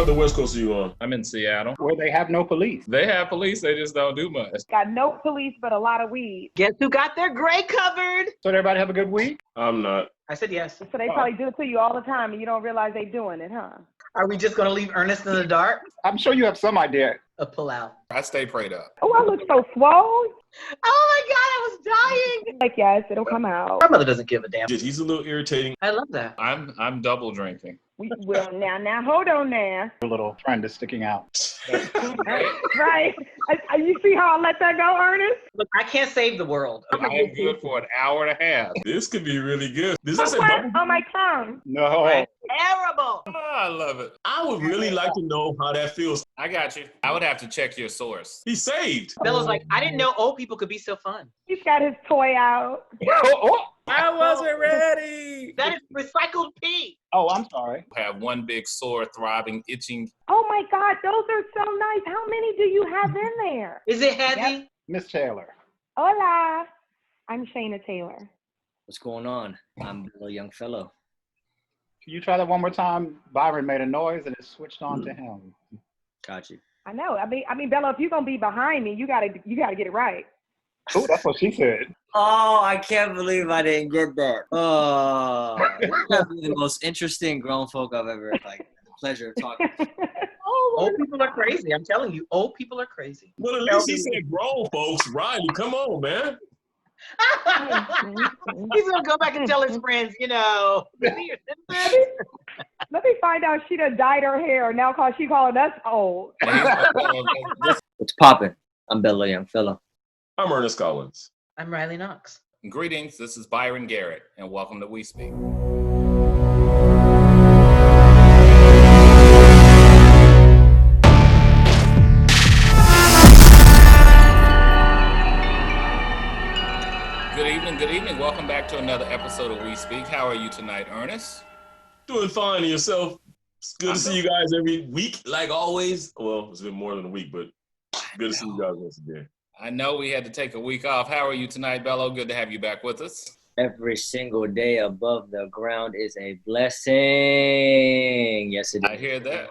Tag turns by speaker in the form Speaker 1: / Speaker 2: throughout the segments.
Speaker 1: of the West Coast are you on?
Speaker 2: I'm in Seattle.
Speaker 3: Where they have no police.
Speaker 2: They have police, they just don't do much.
Speaker 4: Got no police, but a lot of weed.
Speaker 5: Guess who got their gray covered?
Speaker 3: So did everybody have a good week?
Speaker 1: I'm not.
Speaker 5: I said yes.
Speaker 4: So they probably do it to you all the time, and you don't realize they doing it, huh?
Speaker 5: Are we just going to leave Ernest in the dark?
Speaker 3: I'm sure you have some idea.
Speaker 5: A pull out.
Speaker 2: I stay prayed up.
Speaker 4: Oh, I look so swole.
Speaker 5: Oh my God, I was dying.
Speaker 4: Like, yes, it'll come out.
Speaker 5: My mother doesn't give a damn.
Speaker 1: He's a little irritating.
Speaker 5: I love that.
Speaker 2: I'm double drinking.
Speaker 4: Well, now, hold on now.
Speaker 3: Your little friend is sticking out.
Speaker 4: Right? You see how I let that go, Ernest?
Speaker 5: Look, I can't save the world.
Speaker 2: I am good for an hour and a half.
Speaker 1: This could be really good. Does that say
Speaker 4: What?
Speaker 1: bubble?
Speaker 4: On my tongue.
Speaker 3: No.
Speaker 5: Terrible.
Speaker 2: Oh, I love it.
Speaker 1: I would really like to know how that feels.
Speaker 2: I got you. I would have to check your source.
Speaker 1: He's saved.
Speaker 5: Bella's like, I didn't know old people could be so fun.
Speaker 4: He's got his toy out.
Speaker 2: I wasn't ready.
Speaker 5: That is recycled pee.
Speaker 3: Oh, I'm sorry.
Speaker 2: I have one big sore, throbbing, itching.
Speaker 4: Oh my God, those are so nice. How many do you have in there?
Speaker 5: Is it heavy?
Speaker 4: Yep.
Speaker 3: Miss Taylor.
Speaker 4: Hola. I'm Shayna Taylor.
Speaker 6: What's going on? I'm a young fellow.
Speaker 3: Can you try that one more time? Byron made a noise and it switched on to him.
Speaker 6: Got you.
Speaker 4: I know. I mean, Bella, if you're gonna be behind me, you gotta get it right.
Speaker 3: Oh, that's what she said.
Speaker 6: Oh, I can't believe I didn't get that. Oh, this is the most interesting grown folk I've ever had the pleasure of talking to.
Speaker 5: Old people are crazy. I'm telling you, old people are crazy.
Speaker 1: Well, at least he said grown folks. Riley, come on, man.
Speaker 5: He's going to go back and tell his friends, you know.
Speaker 4: Let me find out she done dyed her hair now because she calling us old.
Speaker 6: What's poppin'? I'm Bella Young Fellow.
Speaker 1: I'm Ernest Collins.
Speaker 5: I'm Riley Knox.
Speaker 2: Greetings, this is Byron Garrett, and welcome to We Speak. Good evening. Welcome back to another episode of We Speak. How are you tonight, Ernest?
Speaker 1: Doing fine and yourself. It's good to see you guys every week, like always. Well, it's been more than a week, but good to see you guys once again.
Speaker 2: I know we had to take a week off. How are you tonight, Bello? Good to have you back with us.
Speaker 6: Every single day above the ground is a blessing. Yes, it is.
Speaker 2: I hear that.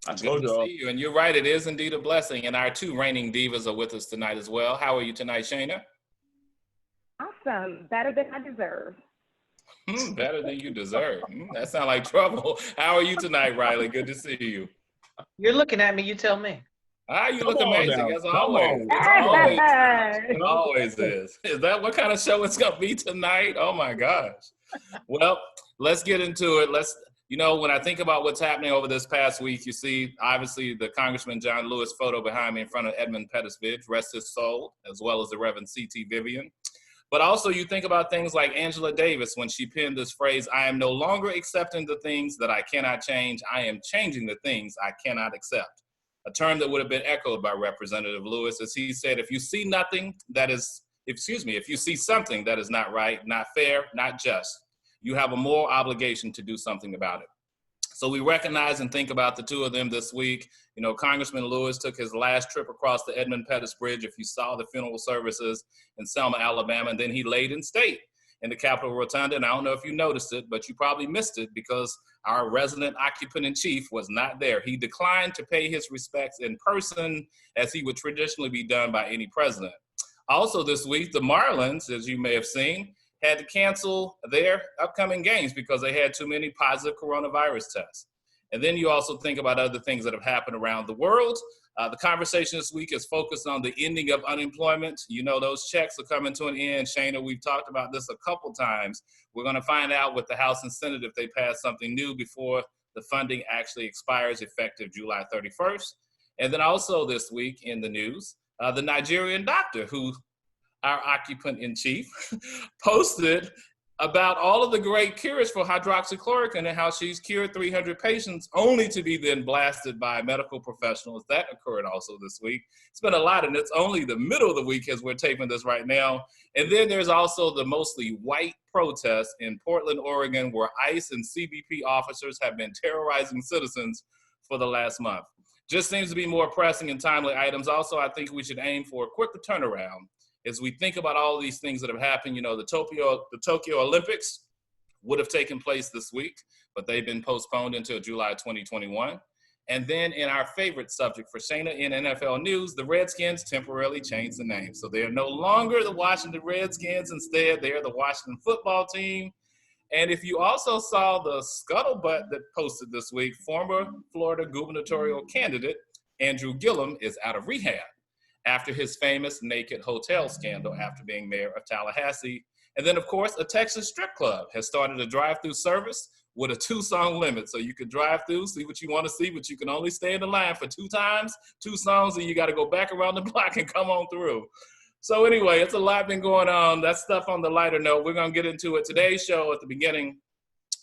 Speaker 1: I
Speaker 2: Good
Speaker 1: told
Speaker 2: to
Speaker 1: y'all.
Speaker 2: see you. And you're right, it is indeed a blessing. And our two reigning divas are with us tonight as well. How are you tonight, Shayna?
Speaker 4: Awesome. Better than I deserve.
Speaker 2: Better than you deserve. That sounds like trouble. How are you tonight, Riley? Good to see you.
Speaker 5: You're looking at me, you tell me.
Speaker 2: You
Speaker 1: Come
Speaker 2: look
Speaker 1: on
Speaker 2: amazing,
Speaker 1: now.
Speaker 2: as
Speaker 1: Come
Speaker 2: always.
Speaker 1: on.
Speaker 2: It always is. Is that what kind of show it's going to be tonight? Oh, my gosh. Well, let's get into it. When I think about what's happening over this past week, you see, obviously, the Congressman John Lewis photo behind me in front of Edmund Pettus Bridge, rest his soul, as well as the Reverend C.T. Vivian. But also you think about things like Angela Davis when she penned this phrase, I am no longer accepting the things that I cannot change. I am changing the things I cannot accept. A term that would have been echoed by Representative Lewis as he said, if you see something that is not right, not fair, not just, you have a moral obligation to do something about it. So we recognize and think about the two of them this week. You know, Congressman Lewis took his last trip across the Edmund Pettus Bridge. If you saw the funeral services in Selma, Alabama, and then he laid in state in the Capitol Rotunda. And I don't know if you noticed it, but you probably missed it because our resident occupant-in-chief was not there. He declined to pay his respects in person as he would traditionally be done by any president. Also this week, the Marlins, as you may have seen, had to cancel their upcoming games because they had too many positive coronavirus tests. And then you also think about other things that have happened around the world. The conversation this week is focused on the ending of unemployment. You know, those checks are coming to an end. Shayna, we've talked about this a couple times. We're going to find out with the House and Senate if they pass something new before the funding actually expires effective July 31st. And then also this week in the news, the Nigerian doctor who our occupant-in-chief, posted about all of the great cures for hydroxychloroquine and how she's cured 300 patients only to be then blasted by medical professionals. That occurred also this week. It's been a lot, and it's only the middle of the week as we're taping this right now. And then there's also the mostly white protest in Portland, Oregon, where ICE and CBP officers have been terrorizing citizens for the last month. Just seems to be more pressing and timely items. Also, I think we should aim for a quicker turnaround as we think about all these things that have happened. You know, the Tokyo Olympics would have taken place this week, but they've been postponed until July 2021. And then in our favorite subject for Shayna in NFL news, the Redskins temporarily changed the name. So they are no longer the Washington Redskins. Instead, they are the Washington football team. And if you also saw the scuttlebutt that posted this week, former Florida gubernatorial candidate Andrew Gillum is out of rehab after his famous naked hotel scandal after being mayor of Tallahassee. And then, of course, a Texas strip club has started a drive-through service with a 2-song limit. So you can drive through, see what you want to see, but you can only stay in the line for 2 times, 2 songs, and you got to go back around the block and come on through. So anyway, it's a lot been going on. That's stuff on the lighter note. We're going to get into it. Today's show at the beginning,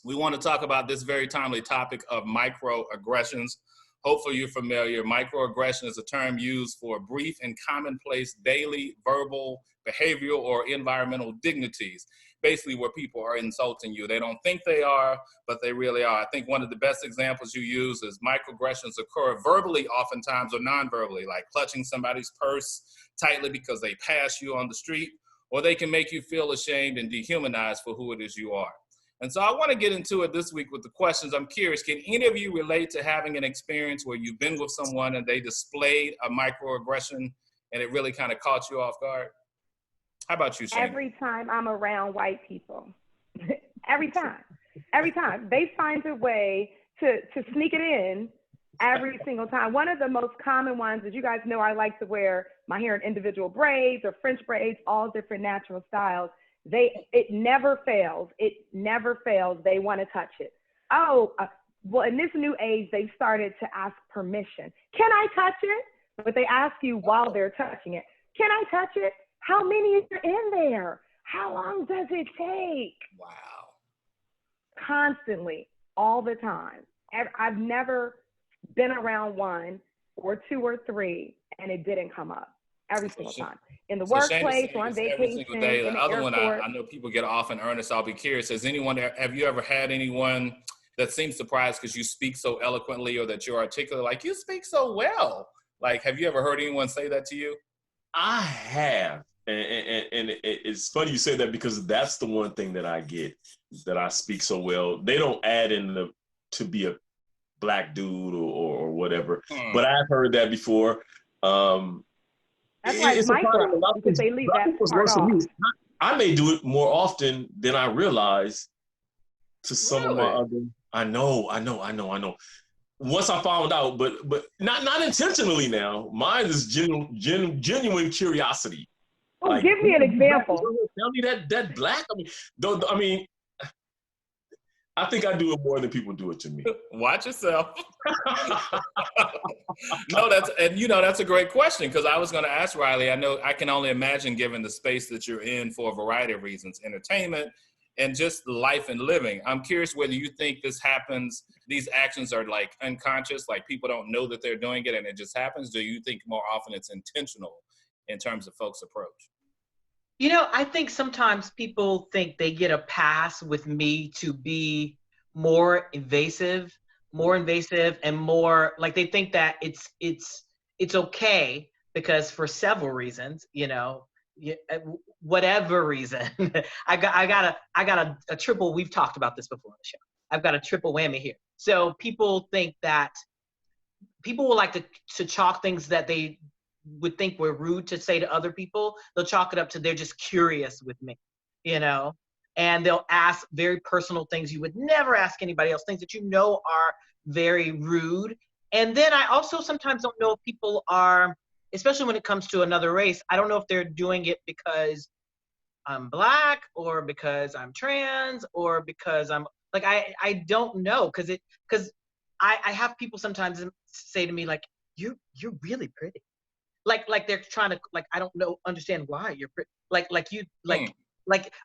Speaker 2: we want to talk about this very timely topic of microaggressions. Hopefully you're familiar. Microaggression is a term used for brief and commonplace daily verbal, behavioral, or environmental dignities. Basically where people are insulting you. They don't think they are, but they really are. I think one of the best examples you use is microaggressions occur verbally oftentimes or non-verbally, like clutching somebody's purse tightly because they pass you on the street, or they can make you feel ashamed and dehumanized for who it is you are. And so I want to get into it this week with the questions. I'm curious, can any of you relate to having an experience where you've been with someone and they displayed a microaggression and it really kind of caught you off guard? How about you, Shane?
Speaker 4: Every time I'm around white people, every time, they find a way to sneak it in every single time. One of the most common ones is, you guys know I like to wear my hair in individual braids or French braids, all different natural styles. It never fails. It never fails. They want to touch it. Well, in this new age, they've started to ask permission. Can I touch it? But they ask you while they're touching it. Can I touch it? How many is there in there? How long does it take?
Speaker 2: Wow.
Speaker 4: Constantly, all the time. I've never been around 1 or 2 or 3 and it didn't come up every single time. In the workplace, or on vacation, in the
Speaker 2: other
Speaker 4: airport.
Speaker 2: one, I know people get off in earnest. I'll be curious. Have you ever had anyone that seems surprised because you speak so eloquently or that you're articulate, like you speak so well? Like, have you ever heard anyone say that to you?
Speaker 1: I have. And it's funny you say that, because that's the one thing that I get, that I speak so well. They don't add in to be a black dude or whatever, but I've heard that before.
Speaker 4: That's like micro, because they leave that part off.
Speaker 1: I may do it more often than I realize to some of my other. I know. Once I found out, but not intentionally now. Mine is genuine curiosity.
Speaker 4: Oh,
Speaker 1: like,
Speaker 4: give me an example.
Speaker 1: Tell me that black. I think I do it more than people do it to me.
Speaker 2: Watch yourself. No, that's a great question, because I was going to ask Riley. I know I can only imagine, given the space that you're in for a variety of reasons, entertainment and just life and living. I'm curious whether you think this happens, these actions are like unconscious, like people don't know that they're doing it and it just happens. Do you think more often it's intentional in terms of folks' approach?
Speaker 5: You know, I think sometimes people think they get a pass with me to be more invasive and more like, they think that it's okay because for several reasons, whatever reason. I got a triple. We've talked about this before on the show. I've got a triple whammy here. So people think that people will like to chalk things that they would think were rude to say to other people. They'll chalk it up to they're just curious with me, and they'll ask very personal things you would never ask anybody else, things that are very rude. And then I also sometimes don't know if people are, especially when it comes to another race, I don't know if they're doing it because I'm black or because I'm trans or because I'm like, I don't know. Cause I have people sometimes say to me, like, you're really pretty. Like they're trying to, like, I don't know, understand why you're pretty. Like,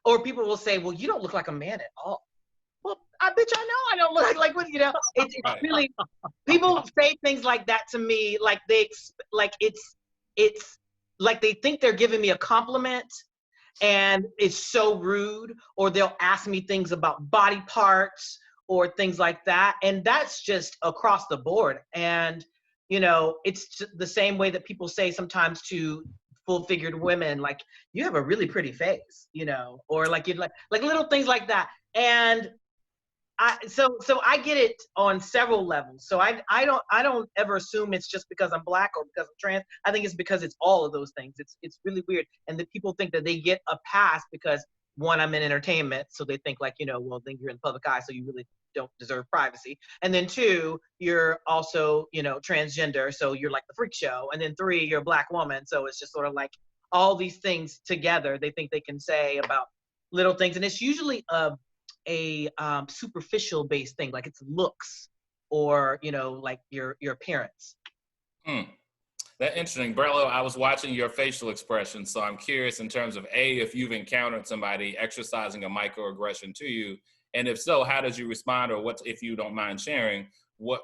Speaker 5: or people will say, well, you don't look like a man at all. Well, I know I don't look like what, it's really, people say things like that to me, like it's like they think they're giving me a compliment and it's so rude, or they'll ask me things about body parts or things like that. And that's just across the board. And, it's the same way that people say sometimes to full-figured women, like, you have a really pretty face, or like little things like that. And so I get it on several levels. So I don't ever assume it's just because I'm Black or because I'm trans. I think it's because it's all of those things. It's really weird. And that people think that they get a pass because, one, I'm in entertainment, so they think like, well, then you're in the public eye, so you really don't deserve privacy. And then 2, you're also, transgender, so you're like the freak show. And then 3, you're a Black woman, so it's just sort of like all these things together. They think they can say about little things, and it's usually a superficial based thing, like it's looks or like your appearance.
Speaker 2: That's interesting. Brello, I was watching your facial expressions, so I'm curious in terms of if you've encountered somebody exercising a microaggression to you, and if so, how did you respond, or what, if you don't mind sharing, what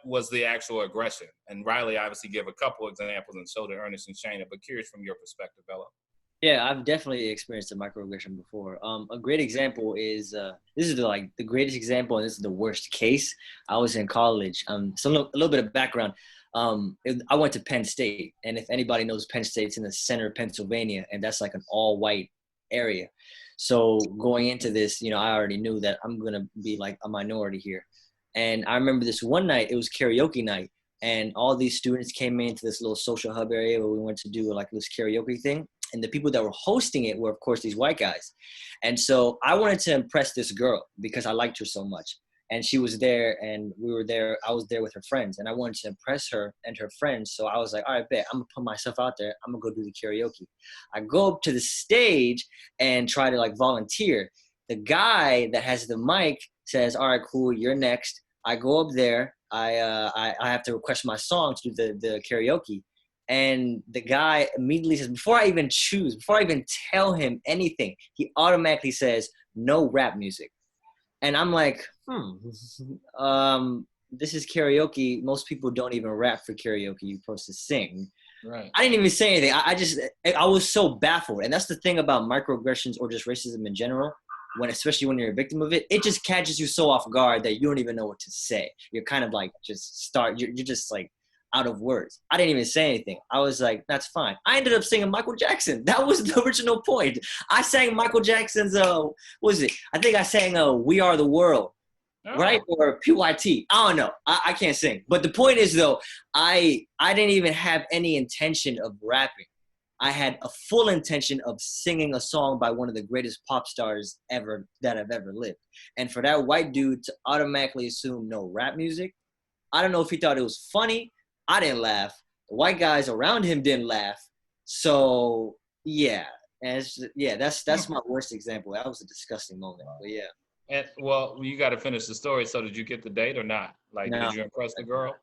Speaker 2: was the actual aggression? And Riley obviously gave a couple examples, and so did Ernest and Shayna, but curious from your perspective, Bello.
Speaker 6: Yeah, I've definitely experienced a microaggression before. A great example is this is the greatest example, and this is the worst case. I was in college. So a little bit of background. I went to Penn State, and if anybody knows Penn State, it's in the center of Pennsylvania, and that's like an all-white area. So going into this, I already knew that I'm gonna be like a minority here. And I remember this one night, it was karaoke night, and all these students came into this little social hub area where we went to do like this karaoke thing. And the people that were hosting it were, of course, these white guys. And so I wanted to impress this girl because I liked her so much. And she was there, and we were there. I was there with her friends, and I wanted to impress her and her friends. So I was like, all right, bet, I'm going to put myself out there. I'm going to go do the karaoke. I go up to the stage and try to volunteer. The guy that has the mic says, all right, cool, you're next. I go up there. I have to request my song to do the karaoke. And the guy immediately says, before I even tell him anything, he automatically says, no rap music. And I'm like, this is karaoke. Most people don't even rap for karaoke. You're supposed to sing.
Speaker 2: Right.
Speaker 6: I didn't even say anything. I was so baffled. And that's the thing about microaggressions or just racism in general. Especially when you're a victim of it, it just catches you so off guard that you don't even know what to say. You're kind of you're just like, out of words. I didn't even say anything. I was like, that's fine. I ended up singing Michael Jackson. That was the original point. I sang Michael Jackson's, what was it? I think I sang We Are the World, right? Or PYT. I don't know. I can't sing. But the point is, though, I didn't even have any intention of rapping. I had a full intention of singing a song by one of the greatest pop stars ever that have ever lived. And for that white dude to automatically assume no rap music, I don't know if he thought it was funny. I didn't laugh. The white guys around him didn't laugh. So yeah, and that's my worst example. That was a disgusting moment. But yeah.
Speaker 2: And well, you got to finish the story. So did you get the date or not?
Speaker 6: No.
Speaker 2: Did you impress the girl?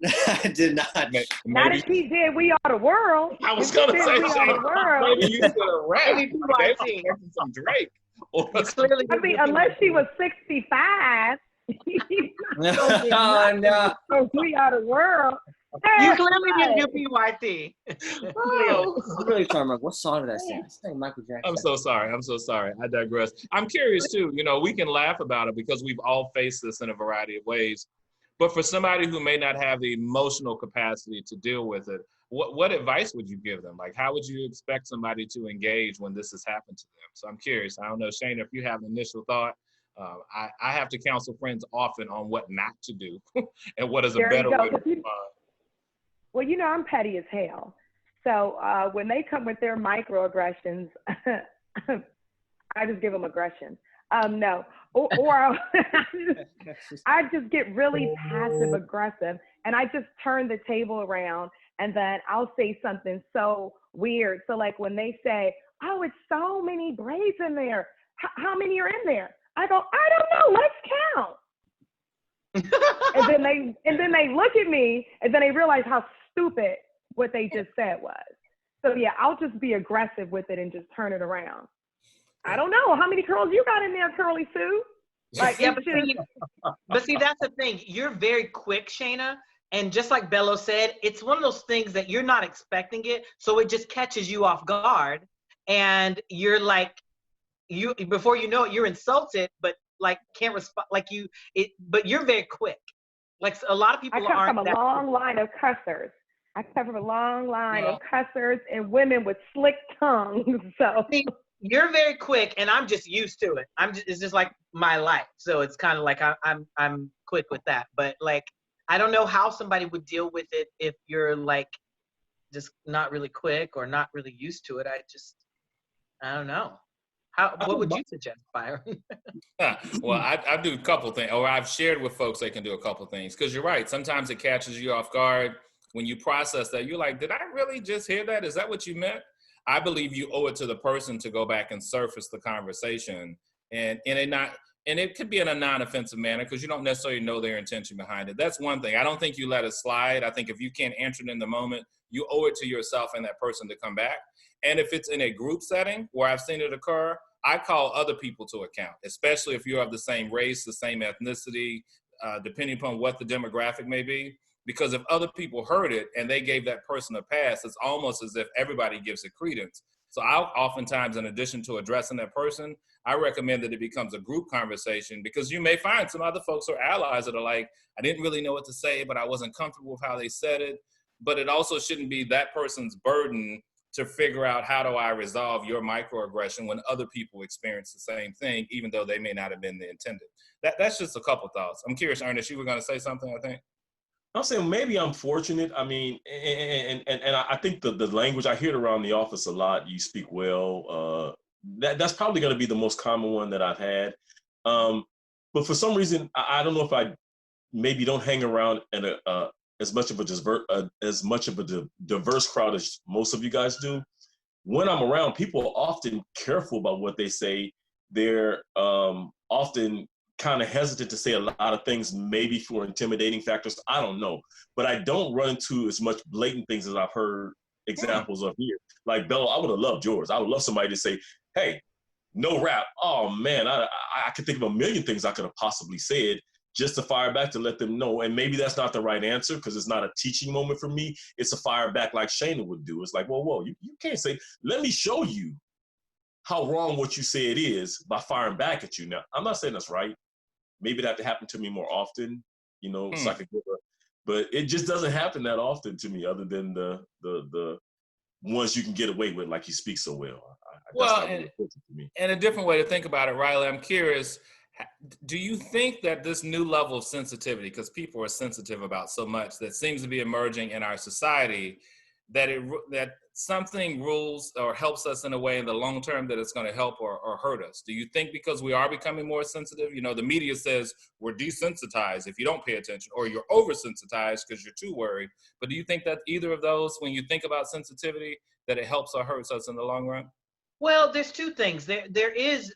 Speaker 6: I did not.
Speaker 4: Not if he did We Are the World.
Speaker 2: I was gonna say
Speaker 4: We Are the World.
Speaker 2: maybe you could have rap. Maybe some Drake.
Speaker 5: Clearly,
Speaker 4: I mean, unless she was 65.
Speaker 6: Oh, no.
Speaker 4: So We Are the World.
Speaker 5: You clearly didn't do PYT.
Speaker 6: I'm really trying to what song did I sing? I sang Michael Jackson.
Speaker 2: I'm so sorry. I digress. I'm curious too. We can laugh about it because we've all faced this in a variety of ways. But for somebody who may not have the emotional capacity to deal with it, what advice would you give them? Like, how would you expect somebody to engage when this has happened to them? So I'm curious. I don't know, Shayna, if you have an initial thought. I have to counsel friends often on what not to do and what is a better way to respond.
Speaker 4: Well, I'm petty as hell. So when they come with their microaggressions, I just give them aggression. No, or I just get really passive aggressive, and I just turn the table around, and then I'll say something so weird. So like when they say, "Oh, it's so many braids in there. How many are in there?" I go, "I don't know. Let's count." and then they look at me, and then they realize how stupid what they just said was. So yeah, I'll just be aggressive with it and just turn it around. I don't know how many curls you got in there, Curly Sue. Like,
Speaker 5: yeah, but see, that's the thing. You're very quick, Shayna, and just like Bello said, it's one of those things that you're not expecting it, so it just catches you off guard, and you're like, before you know it, you're insulted, but like can't respond, but you're very quick. Like a lot of people aren't.
Speaker 4: I come from a long line of cussers. And women with slick tongues. So
Speaker 5: you're very quick, and I'm just used to it. It's just like my life. So it's kind of like I'm quick with that. But like, I don't know how somebody would deal with it if you're like just not really quick or not really used to it. I don't know. What would you suggest, Byron?
Speaker 2: Well, I do a couple things, or I've shared with folks they can do a couple things. Because you're right, sometimes it catches you off guard. When you process that, you're like, did I really just hear that? Is that what you meant? I believe you owe it to the person to go back and surface the conversation, and it could be in a non-offensive manner because you don't necessarily know their intention behind it. That's one thing. I don't think you let it slide. I think if you can't answer it in the moment, you owe it to yourself and that person to come back. And if it's in a group setting where I've seen it occur, I call other people to account, especially if you're of the same race, the same ethnicity, depending upon what the demographic may be. Because if other people heard it and they gave that person a pass, it's almost as if everybody gives it credence. So I'll oftentimes, in addition to addressing that person, I recommend that it becomes a group conversation, because you may find some other folks or allies that are like, I didn't really know what to say, but I wasn't comfortable with how they said it. But it also shouldn't be that person's burden to figure out, how do I resolve your microaggression when other people experience the same thing, even though they may not have been the intended. That's just a couple thoughts. I'm curious, Ernest, you were going to say something, I think?
Speaker 1: I'm saying maybe I'm fortunate. I mean, and I think the language, I hear it around the office a lot. You speak well. That's probably going to be the most common one that I've had. But for some reason, I don't know if I maybe don't hang around in as much of a diverse crowd as most of you guys do. When I'm around, people are often careful about what they say. They're often kind of hesitant to say a lot of things, maybe for intimidating factors. I don't know. But I don't run into as much blatant things as I've heard examples of here. Like, Bello, I would have loved yours. I would love somebody to say, hey, no rap. Oh, man, I could think of a million things I could have possibly said, just to fire back to let them know. And maybe that's not the right answer because it's not a teaching moment for me. It's a fire back like Shayna would do. It's like, whoa, you can't say, let me show you how wrong what you said is by firing back at you. Now, I'm not saying that's right. Maybe that have to happen to me more often, so I could give but it just doesn't happen that often to me, other than the ones you can get away with, like you speak so well.
Speaker 2: And a different way to think about it, Riley, I'm curious, do you think that this new level of sensitivity, because people are sensitive about so much that seems to be emerging in our society, that something rules or helps us in a way in the long term that it's going to help or hurt us? Do you think because we are becoming more sensitive, the media says we're desensitized if you don't pay attention, or you're oversensitized because you're too worried, but do you think that either of those, when you think about sensitivity, that it helps or hurts us in the long run?
Speaker 5: Well, there's two things. There is,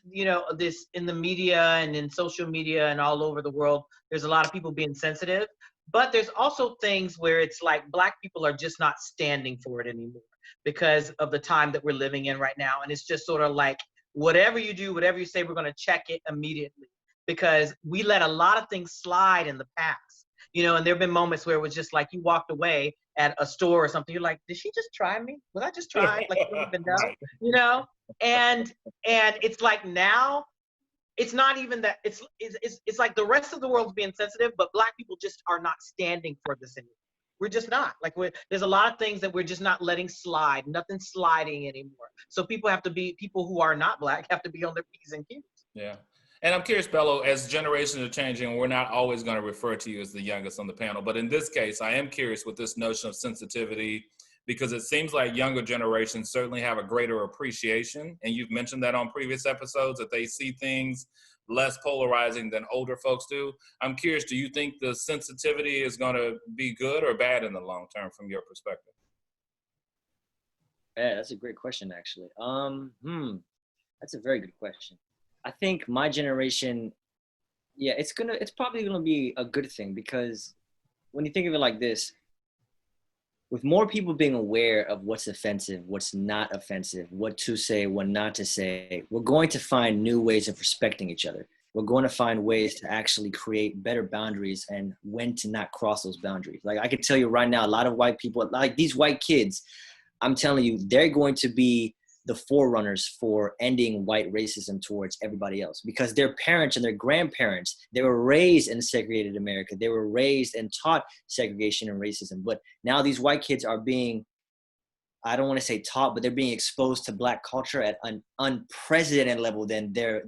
Speaker 5: this in the media and in social media and all over the world, there's a lot of people being sensitive, but there's also things where it's like Black people are just not standing for it anymore because of the time that we're living in right now. And it's just sort of like, whatever you do, whatever you say, we're going to check it immediately, because we let a lot of things slide in the past, and there've been moments where it was just like you walked away at a store or something. You're like, did she just try me? Was I just trying? Like, you don't even know, and it's like now, it's not even that. It's like the rest of the world's being sensitive, but Black people just are not standing for this anymore. We're just not. Like, there's a lot of things that we're just not letting slide. Nothing's sliding anymore. So people who are not Black have to be on their P's and Q's.
Speaker 2: Yeah. And I'm curious, Bello, as generations are changing, we're not always going to refer to you as the youngest on the panel. But in this case, I am curious with this notion of sensitivity, because it seems like younger generations certainly have a greater appreciation. And you've mentioned that on previous episodes, that they see things less polarizing than older folks do. I'm curious, do you think the sensitivity is going to be good or bad in the long term from your perspective?
Speaker 6: Yeah, that's a great question, actually. That's a very good question. I think my generation, it's probably gonna be a good thing, because when you think of it like this, with more people being aware of what's offensive, what's not offensive, what to say, what not to say, we're going to find new ways of respecting each other. We're going to find ways to actually create better boundaries and when to not cross those boundaries. Like, I can tell you right now, a lot of white people, like these white kids, I'm telling you, they're going to be the forerunners for ending white racism towards everybody else, because their parents and their grandparents, they were raised in segregated America. They were raised and taught segregation and racism. But now these white kids are being, I don't want to say taught, but they're being exposed to Black culture at an unprecedented level than their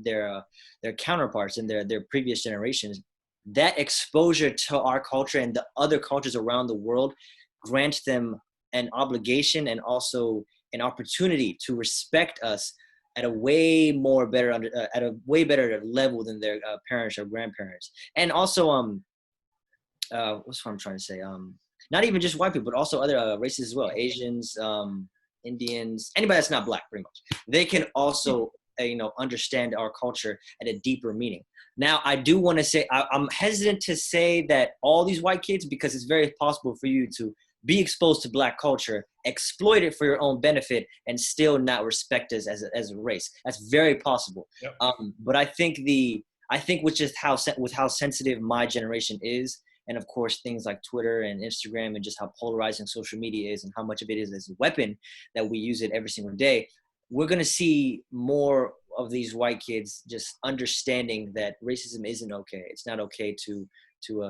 Speaker 6: counterparts in their previous generations. That exposure to our culture and the other cultures around the world grants them an obligation and also an opportunity to respect us at a way better level than their parents or grandparents. And also, what's what I'm trying to say? Not even just white people, but also other races as well. Asians, Indians, anybody that's not Black, pretty much. They can also, understand our culture at a deeper meaning. Now, I do want to say, I'm hesitant to say that all these white kids, because it's very possible for you to be exposed to Black culture, exploit it for your own benefit, and still not respect us as a race. That's very possible.
Speaker 2: Yep.
Speaker 6: But I think with just how sensitive my generation is, and of course things like Twitter and Instagram, and just how polarizing social media is, and how much of it is as a weapon that we use it every single day, we're gonna see more of these white kids just understanding that racism isn't okay. It's not okay to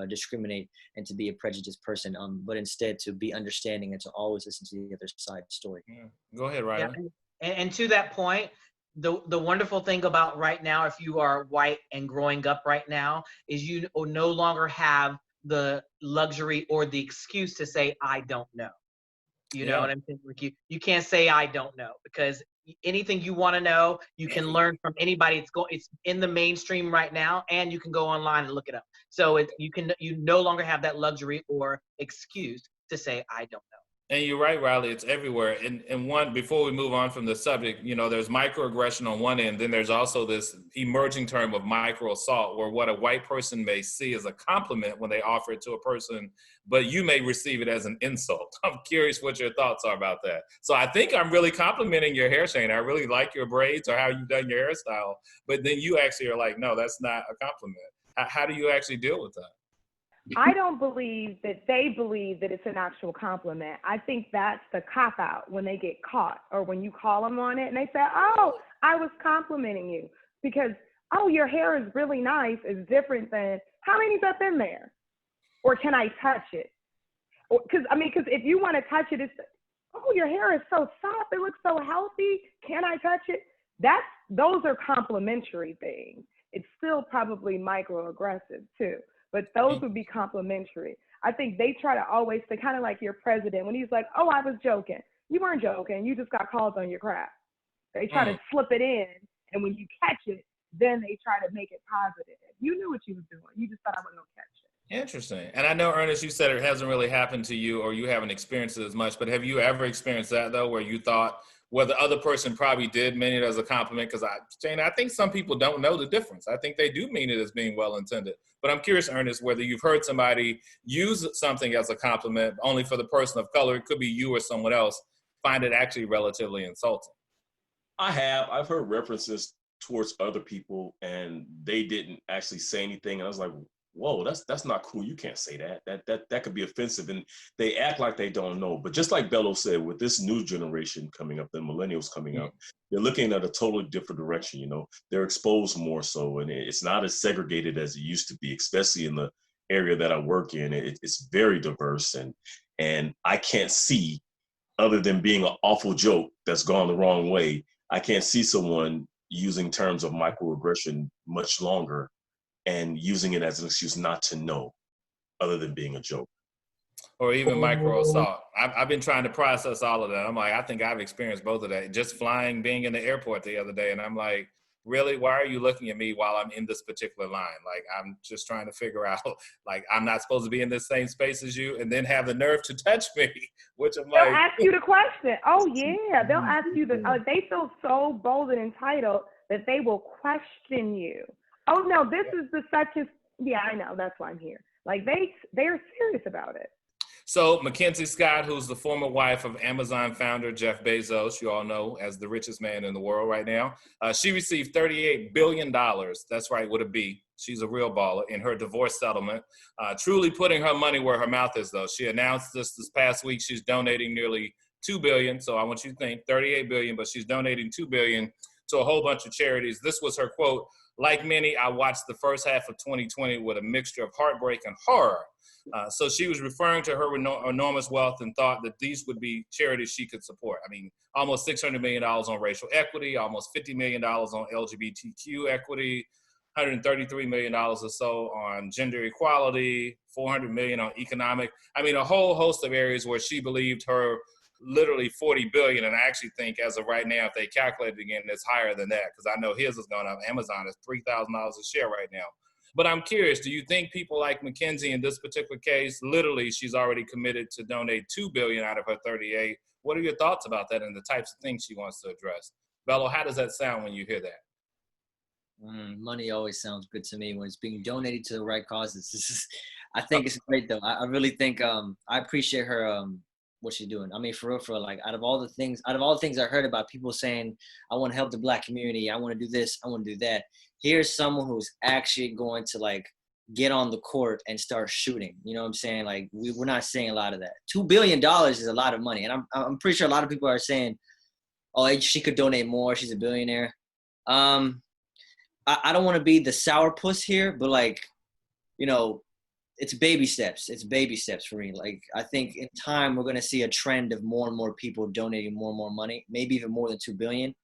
Speaker 6: discriminate and to be a prejudiced person, but instead to be understanding and to always listen to the other side story.
Speaker 2: Yeah. Go ahead, Riley.
Speaker 5: Yeah. And to that point, the wonderful thing about right now, if you are white and growing up right now, is you no longer have the luxury or the excuse to say, I don't know. You know what I'm saying? You can't say, I don't know, because anything you want to know, you can learn from anybody. It's in the mainstream right now, and you can go online and look it up. So you no longer have that luxury or excuse to say, I don't know.
Speaker 2: And you're right, Riley, it's everywhere. And one, before we move on from the subject, there's microaggression on one end, then there's also this emerging term of microassault, where what a white person may see as a compliment when they offer it to a person, but you may receive it as an insult. I'm curious what your thoughts are about that. So I think I'm really complimenting your hair, Shane. I really like your braids or how you've done your hairstyle, but then you actually are like, no, that's not a compliment. How do you actually deal with that?
Speaker 4: I don't believe that they believe that it's an actual compliment. I think that's the cop out when they get caught, or when you call them on it and they say, oh, I was complimenting you, because, oh, your hair is really nice is different than how many's up in there, or can I touch it? Because if you want to touch it, it's, oh, your hair is so soft, it looks so healthy, can I touch it? Those are complimentary things. It's still probably microaggressive too. But those would be complimentary. I think they try to always say, kind of like your president, when he's like, oh, I was joking. You weren't joking. You just got called on your crap. They try to slip it in, and when you catch it, then they try to make it positive. You knew what you was doing. You just thought I wasn't going to catch it.
Speaker 2: Interesting. And I know, Ernest, you said it hasn't really happened to you, or you haven't experienced it as much, but have you ever experienced that, though, where you thought, well, the other person probably did mean it as a compliment? Because Jane, I think some people don't know the difference. I think they do mean it as being well-intended. But I'm curious, Ernest, whether you've heard somebody use something as a compliment only for the person of color, it could be you or someone else, find it actually relatively insulting.
Speaker 1: I have. I've heard references towards other people, and they didn't actually say anything. And I was like, whoa, that's not cool. You can't say that. That could be offensive. And they act like they don't know. But just like Bello said, with this new generation coming up, the millennials coming up, they're looking at a totally different direction. They're exposed more so, and it's not as segregated as it used to be, especially in the area that I work in. It's very diverse, and I can't see, other than being an awful joke that's gone the wrong way, I can't see someone using terms of microaggression much longer and using it as an excuse not to know, other than being a joke.
Speaker 2: Or even micro assault. I've been trying to process all of that. I'm like, I think I've experienced both of that. Just being in the airport the other day, and I'm like, really, why are you looking at me while I'm in this particular line? Like, I'm just trying to figure out, like, I'm not supposed to be in this same space as you, and then have the nerve to touch me, which I'm like.
Speaker 4: They'll ask you the question. Oh, yeah. They'll ask you they feel so bold and entitled that they will question you. Oh, no, this is the such as, yeah, I know. That's why I'm here. Like, they're serious about it.
Speaker 2: So Mackenzie Scott, who's the former wife of Amazon founder Jeff Bezos, you all know as the richest man in the world right now, she received $38 billion, that's right, with a B, she's a real baller, in her divorce settlement, truly putting her money where her mouth is, though. She announced this past week she's donating nearly $2 billion, so I want you to think $38 billion, but she's donating $2 billion to a whole bunch of charities. This was her quote: Like many, I watched the first half of 2020 with a mixture of heartbreak and horror. So she was referring to her enormous wealth and thought that these would be charities she could support. I mean, almost $600 million on racial equity, almost $50 million on LGBTQ equity, $133 million or so on gender equality, $400 million on economic. I mean, a whole host of areas where she believed her literally $40 billion. And I actually think as of right now, if they calculate it again, it's higher than that, because I know his is going up. Amazon is $3,000 a share right now. But I'm curious, do you think people like Mackenzie in this particular case, literally she's already committed to donate $2 billion out of her 38? What are your thoughts about that and the types of things she wants to address? Bello, how does that sound when you hear that?
Speaker 6: Money always sounds good to me when it's being donated to the right causes. I think it's great though. I really think I appreciate her what she's doing. I mean, for real, like out of all the things I heard about people saying, I want to help the Black community, I want to do this, I want to do that. Here's someone who's actually going to like get on the court and start shooting. You know what I'm saying? Like we're not seeing a lot of that. $2 billion is a lot of money. And I'm pretty sure a lot of people are saying, oh, she could donate more, she's a billionaire. I don't want to be the sourpuss here, but like, you know, it's baby steps. It's baby steps for me. Like, I think in time, we're going to see a trend of more and more people donating more and more money, maybe even more than 2 billion.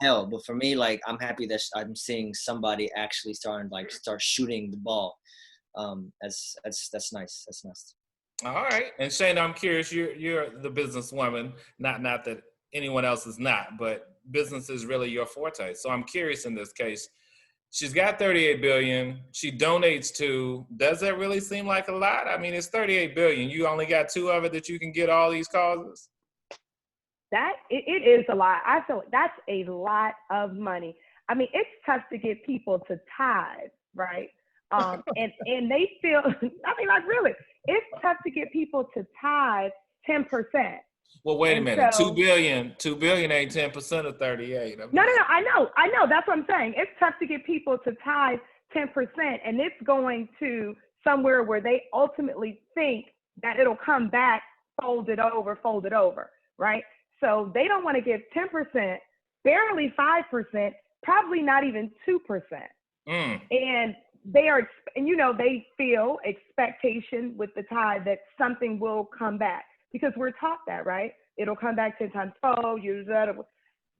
Speaker 6: Hell, but for me, like, I'm happy that I'm seeing somebody actually start shooting the ball. That's nice. That's nice.
Speaker 2: All right. And Shayna, I'm curious, you're the businesswoman, not that anyone else is not, but business is really your forte. So I'm curious in this case, she's got 38 billion. She donates to, does that really seem like a lot? I mean, it's 38 billion. You only got 2 of it that you can get all these causes?
Speaker 4: It is a lot. I feel like that's a lot of money. I mean, it's tough to get people to tithe, right? And they feel, I mean, like really, it's tough to get people to tithe 10%.
Speaker 2: Well, wait a minute. So, 2 billion ain't 10% of 38.
Speaker 4: No. I know. That's what I'm saying. It's tough to get people to tithe 10%, and it's going to somewhere where they ultimately think that it'll come back folded over, right? So they don't want to give 10%, barely 5%, probably not even 2%. And they are, and you know, they feel expectation with the tithe that something will come back. Because we're taught that, right? It'll come back 10 times 12, use that.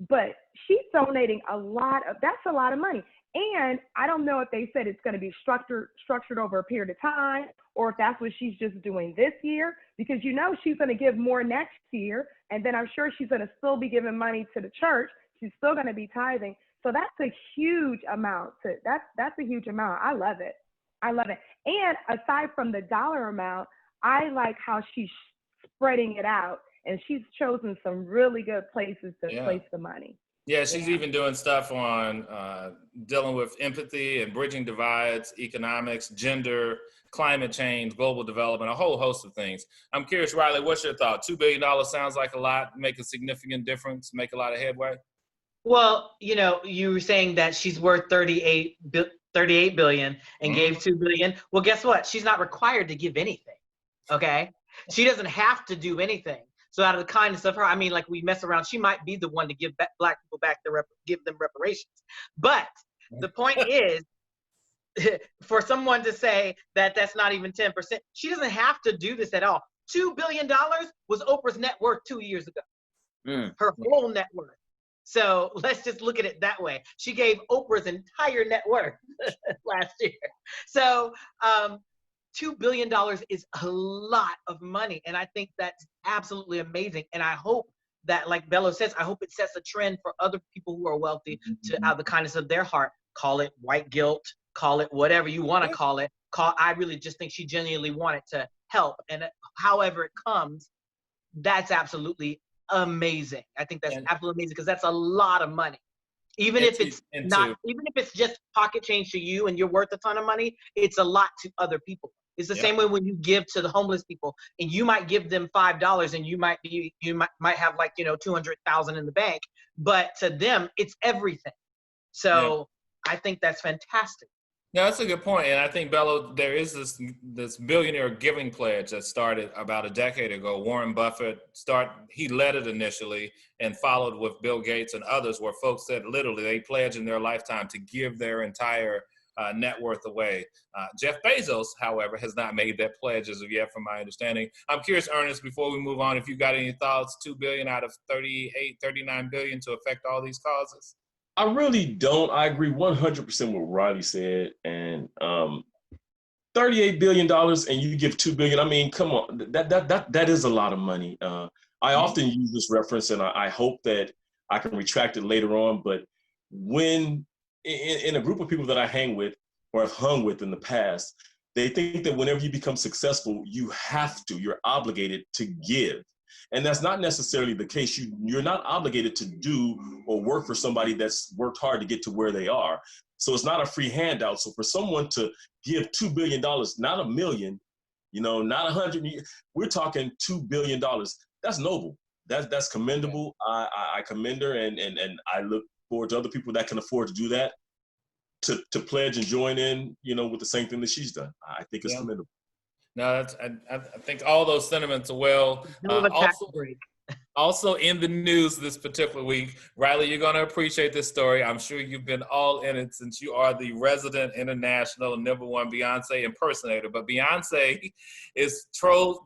Speaker 4: But she's donating that's a lot of money. And I don't know if they said it's going to be structured over a period of time, or if that's what she's just doing this year, because you know she's going to give more next year. And then I'm sure she's going to still be giving money to the church. She's still going to be tithing. So that's a huge amount. That's a huge amount. I love it. And aside from the dollar amount, I like how she's spreading it out, and she's chosen some really good places to place the money.
Speaker 2: Yeah, she's even doing stuff on dealing with empathy and bridging divides, economics, gender, climate change, global development, a whole host of things. I'm curious, Riley, what's your thought? $2 billion sounds like a lot, make a significant difference, make a lot of headway?
Speaker 5: Well, you know, you were saying that she's worth 38 billion and gave 2 billion. Well, guess what? She's not required to give anything. Okay. She doesn't have to do anything. So out of the kindness of her, I mean, like we mess around, she might be the one to give Black people back give them reparations. But the point is, for someone to say that that's not even 10%, she doesn't have to do this at all. $2 billion was Oprah's net worth 2 years ago. Her whole net worth. So let's just look at it that way. She gave Oprah's entire net worth last year. So $2 billion is a lot of money. And I think that's absolutely amazing. And I hope that, like Bello says, I hope it sets a trend for other people who are wealthy to, out of the kindness of their heart, call it white guilt, call it whatever you want to call it. I really just think she genuinely wanted to help. And however it comes, that's absolutely amazing. I think that's absolutely amazing, because that's a lot of money. Even if it's just pocket change to you and you're worth a ton of money, it's a lot to other people. It's the same way when you give to the homeless people, and you might give them $5 and you might have like, you know, 200,000 in the bank, but to them it's everything. So I think that's fantastic.
Speaker 2: No, that's a good point. And I think, Bello, there is this billionaire giving pledge that started about a decade ago. Warren Buffett he led it initially and followed with Bill Gates and others, where folks said literally they pledge in their lifetime to give their entire net worth away. Jeff Bezos, however, has not made that pledge as of yet, from my understanding. I'm curious, Ernest, before we move on, if you got any thoughts, $2 billion out of 39 billion to affect all these causes?
Speaker 1: I really don't. I agree 100% with what Riley said. And $38 billion and you give $2 billion. I mean, come on, that is a lot of money. I often use this reference, and I hope that I can retract it later on. But when in a group of people that I hang with or have hung with in the past, they think that whenever you become successful, you're obligated to give. And that's not necessarily the case. You're not obligated to do or work for somebody that's worked hard to get to where they are. So it's not a free handout. So for someone to give $2 billion, not a million, not 100, we're talking $2 billion. That's noble. That's commendable. I commend her, and I look forward to other people that can afford to do that, to pledge and join in, with the same thing that she's done. I think it's commendable.
Speaker 2: No, I think all those sentiments are well. Also in the news this particular week, Riley, you're going to appreciate this story. I'm sure you've been all in it since you are the resident international #1 Beyonce impersonator. But Beyonce is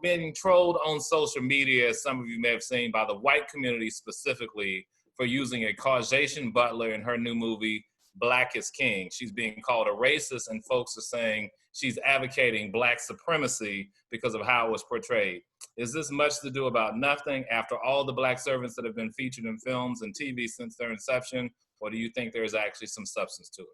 Speaker 2: being trolled on social media, as some of you may have seen, by the white community specifically, for using a Caucasian butler in her new movie, Black is King. She's being called a racist, and folks are saying she's advocating Black supremacy because of how it was portrayed. Is this much to do about nothing after all the Black servants that have been featured in films and TV since their inception, or do you think there's actually some substance to it?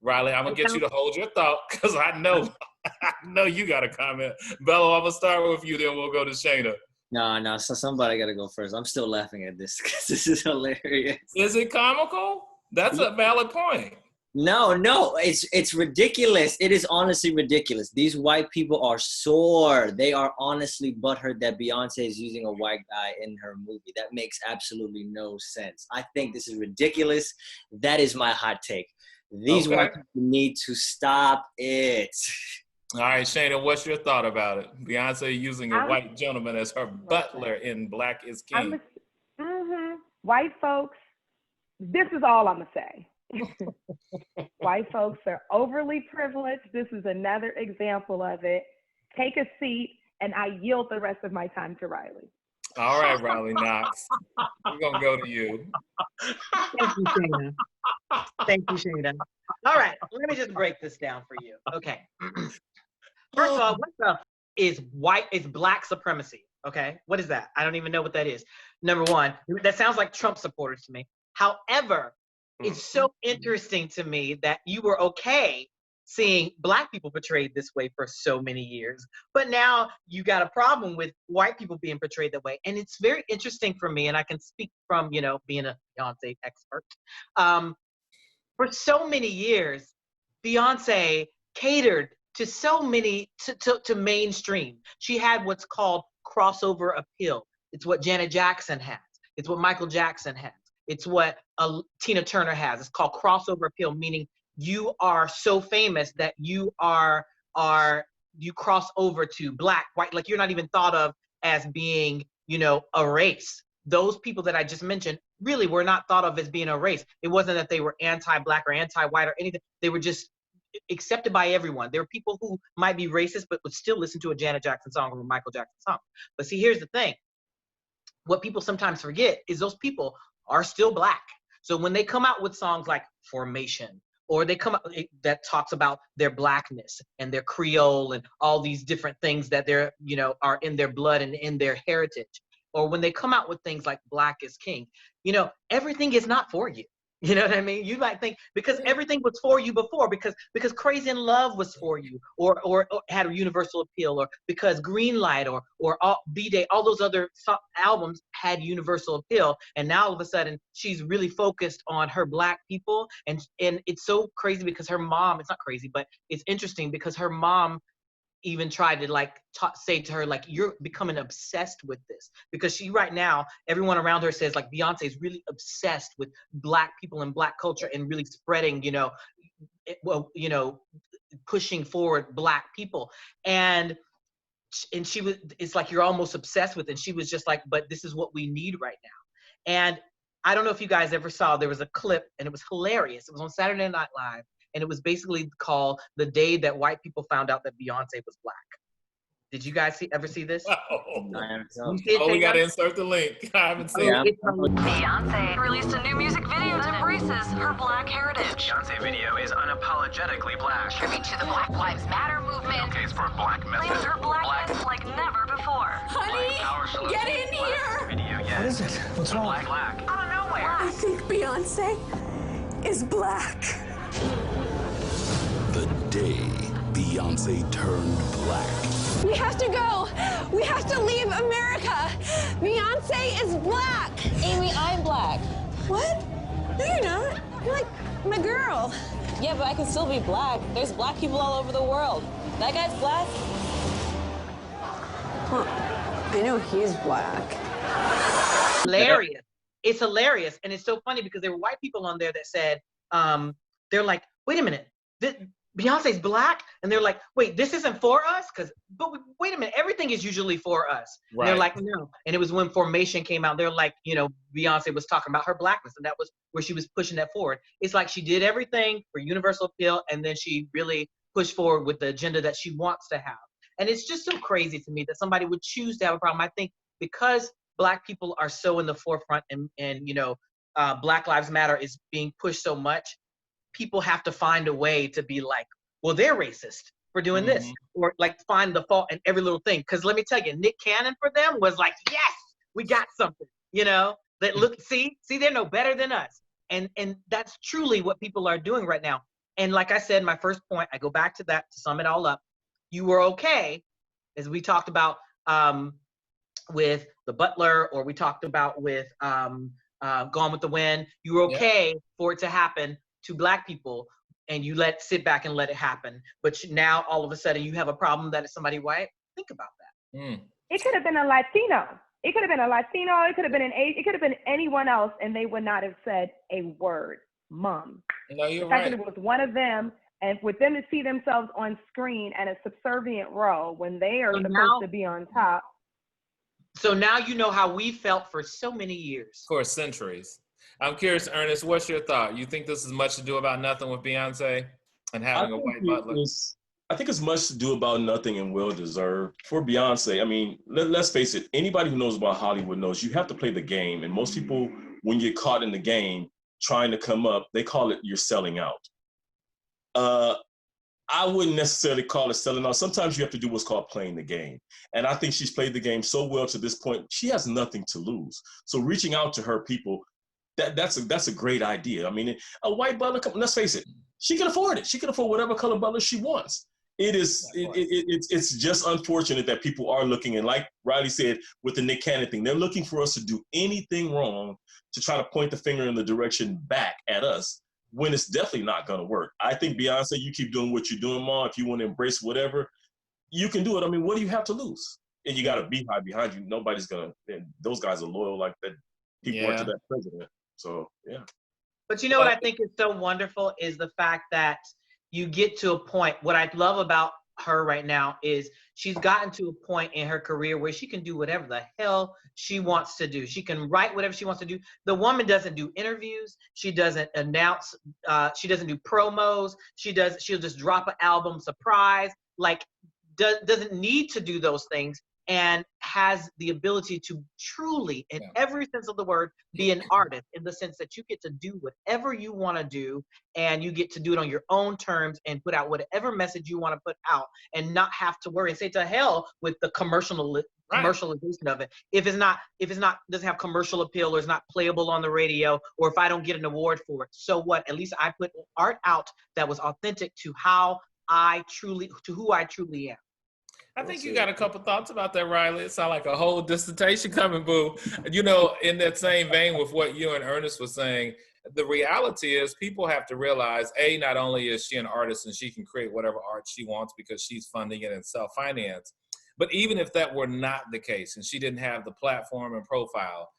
Speaker 2: Riley, I'm gonna get you to hold your thought, because I know you got a comment. Bello, I'm gonna start with you, then we'll go to Shayna.
Speaker 6: No, so somebody gotta go first. I'm still laughing at this because this is hilarious.
Speaker 2: Is it comical? That's a valid point.
Speaker 6: No, it's ridiculous. It is honestly ridiculous. These white people are sore. They are honestly butthurt that Beyonce is using a white guy in her movie. That makes absolutely no sense. I think this is ridiculous. That is my hot take. These white people need to stop it.
Speaker 2: All right, Shayna, what's your thought about it? Beyonce using a white gentleman as her butler in Black is King.
Speaker 4: White folks, this is all I'm going to say. White folks are overly privileged. This is another example of it. Take a seat, and I yield the rest of my time to Riley.
Speaker 2: All right, Riley Knox. We're going to go to you.
Speaker 5: Thank you, Shayna. Thank you, Shayna. All right, let me just break this down for you. Okay. First of all, what the is Black supremacy? Okay, what is that? I don't even know what that is. Number one, that sounds like Trump supporters to me. However, it's so interesting to me that you were okay seeing Black people portrayed this way for so many years, but now you got a problem with white people being portrayed that way. And it's very interesting for me, and I can speak from, being a Beyonce expert. For so many years, Beyonce catered to so many, to mainstream. She had what's called crossover appeal. It's what Janet Jackson has. It's what Michael Jackson has. It's what Tina Turner has. It's called crossover appeal, meaning you are so famous that you cross over to Black, white, like you're not even thought of as being, a race. Those people that I just mentioned really were not thought of as being a race. It wasn't that they were anti-Black or anti-white or anything. They were just accepted by everyone. There were people who might be racist but would still listen to a Janet Jackson song or a Michael Jackson song. But see, here's the thing. What people sometimes forget is those people are still Black. So when they come out with songs like Formation, or they come out that talks about their Blackness and their Creole and all these different things that they're, are in their blood and in their heritage, or when they come out with things like Black is King, everything is not for you. You know what I mean? You might think because everything was for you before, because Crazy in Love was for you, or had a universal appeal, or because Greenlight or B-Day, all those other albums had universal appeal, and now all of a sudden she's really focused on her Black people, and it's so crazy because her mom, it's not crazy, but it's interesting because her mom even tried to say to her, you're becoming obsessed with this, because she right now, everyone around her says Beyonce is really obsessed with Black people and Black culture and really spreading, pushing forward Black people. And she was, it's like you're almost obsessed with it. And she was just like, but this is what we need right now. And I don't know if you guys ever saw, there was a clip and it was hilarious. It was on Saturday Night Live. And it was basically called The Day That White People Found Out That Beyonce Was Black. Did you guys ever see this?
Speaker 2: Oh, we got to insert the link. I haven't seen it.
Speaker 7: Beyonce released a new music video that embraces her Black heritage.
Speaker 8: Beyonce video is unapologetically Black.
Speaker 7: Tribute to the Black Lives Matter movement.
Speaker 8: Case for Black
Speaker 7: Claims
Speaker 8: message.
Speaker 7: her blackness like never before.
Speaker 8: Honey, get in here! Video, yes.
Speaker 9: What is it? What's wrong?
Speaker 8: Black.
Speaker 7: Out of nowhere.
Speaker 10: I think Beyonce is Black.
Speaker 11: The day Beyonce turned Black.
Speaker 10: We have to go. We have to leave America. Beyonce is Black.
Speaker 12: Amy, I'm Black.
Speaker 10: What? No, you're not. You're like my girl.
Speaker 12: Yeah, but I can still be Black. There's Black people all over the world. That guy's Black.
Speaker 10: Well, I know he's Black.
Speaker 5: Hilarious. It's hilarious. And it's so funny because there were white people on there that said, they're like, wait a minute, Beyonce's Black? And they're like, wait, this isn't for us? But wait a minute, everything is usually for us. Right. And they're like, no. And it was when Formation came out, they're like, you know, Beyonce was talking about her Blackness, and that was where she was pushing that forward. It's like she did everything for universal appeal, and then she really pushed forward with the agenda that she wants to have. And it's just so crazy to me that somebody would choose to have a problem. I think because Black people are so in the forefront and you know, Black Lives Matter is being pushed so much, people have to find a way to be like, well, they're racist for doing this, or like find the fault in every little thing. Because let me tell you, Nick Cannon for them was like, yes, we got something, you know, that look, see, they're no better than us. And that's truly what people are doing right now. And like I said, my first point, I go back to that to sum it all up. You were okay, as we talked about with The Butler, or we talked about with Gone with the Wind. You were okay for it to happen to Black people, and you sit back and let it happen. But now all of a sudden you have a problem that it's somebody white. Think about that.
Speaker 4: It could have been a Latino. It could have been a Latino. It could have been an Asian. It could have been anyone else, and they would not have said a word. Mom.
Speaker 2: No, you're
Speaker 4: the fact
Speaker 2: right.
Speaker 4: that it was one of them, and with them to see themselves on screen at a subservient role when they are supposed to be on top.
Speaker 5: So now you know how we felt for so many years.
Speaker 2: For centuries. I'm curious, Ernest, what's your thought? You think this is much to do about nothing with Beyonce and having a white butler?
Speaker 1: I think it's much to do about nothing and well-deserved. For Beyonce, I mean, let's face it, anybody who knows about Hollywood knows you have to play the game. And most people, when you're caught in the game trying to come up, they call it you're selling out. I wouldn't necessarily call it selling out. Sometimes you have to do what's called playing the game. And I think she's played the game so well to this point, she has nothing to lose. So reaching out to her people, that's a great idea. I mean, a white butler, let's face it, she can afford it. She can afford whatever color butler she wants. It's just unfortunate that people are looking, and like Riley said with the Nick Cannon thing, they're looking for us to do anything wrong to try to point the finger in the direction back at us, when it's definitely not going to work. I think Beyonce, you keep doing what you're doing, Ma. If you want to embrace whatever, you can do it. I mean, what do you have to lose? And you got a beehive behind you. Nobody's going to, those guys are loyal like that. People went to that president. So, yeah.
Speaker 5: But you know what I think is so wonderful is the fact that you get to a point, what I love about her right now is she's gotten to a point in her career where she can do whatever the hell she wants to do. She can write whatever she wants to do. The woman doesn't do interviews. She doesn't announce. She doesn't do promos. She'll just drop an album surprise. Like doesn't need to do those things, and has the ability to truly, in every sense of the word, be an artist, in the sense that you get to do whatever you want to do, and you get to do it on your own terms and put out whatever message you want to put out, and not have to worry and say to hell with the commercialization of it. If it's not doesn't have commercial appeal, or it's not playable on the radio, or if I don't get an award for it, so what? At least I put art out that was authentic to who I truly am.
Speaker 2: I think you got a couple thoughts about that, Riley. It sounds like a whole dissertation coming, boo. You know, in that same vein with what you and Ernest was saying, the reality is people have to realize, not only is she an artist and she can create whatever art she wants because she's funding it and self-finance, but even if that were not the case and she didn't have the platform and profile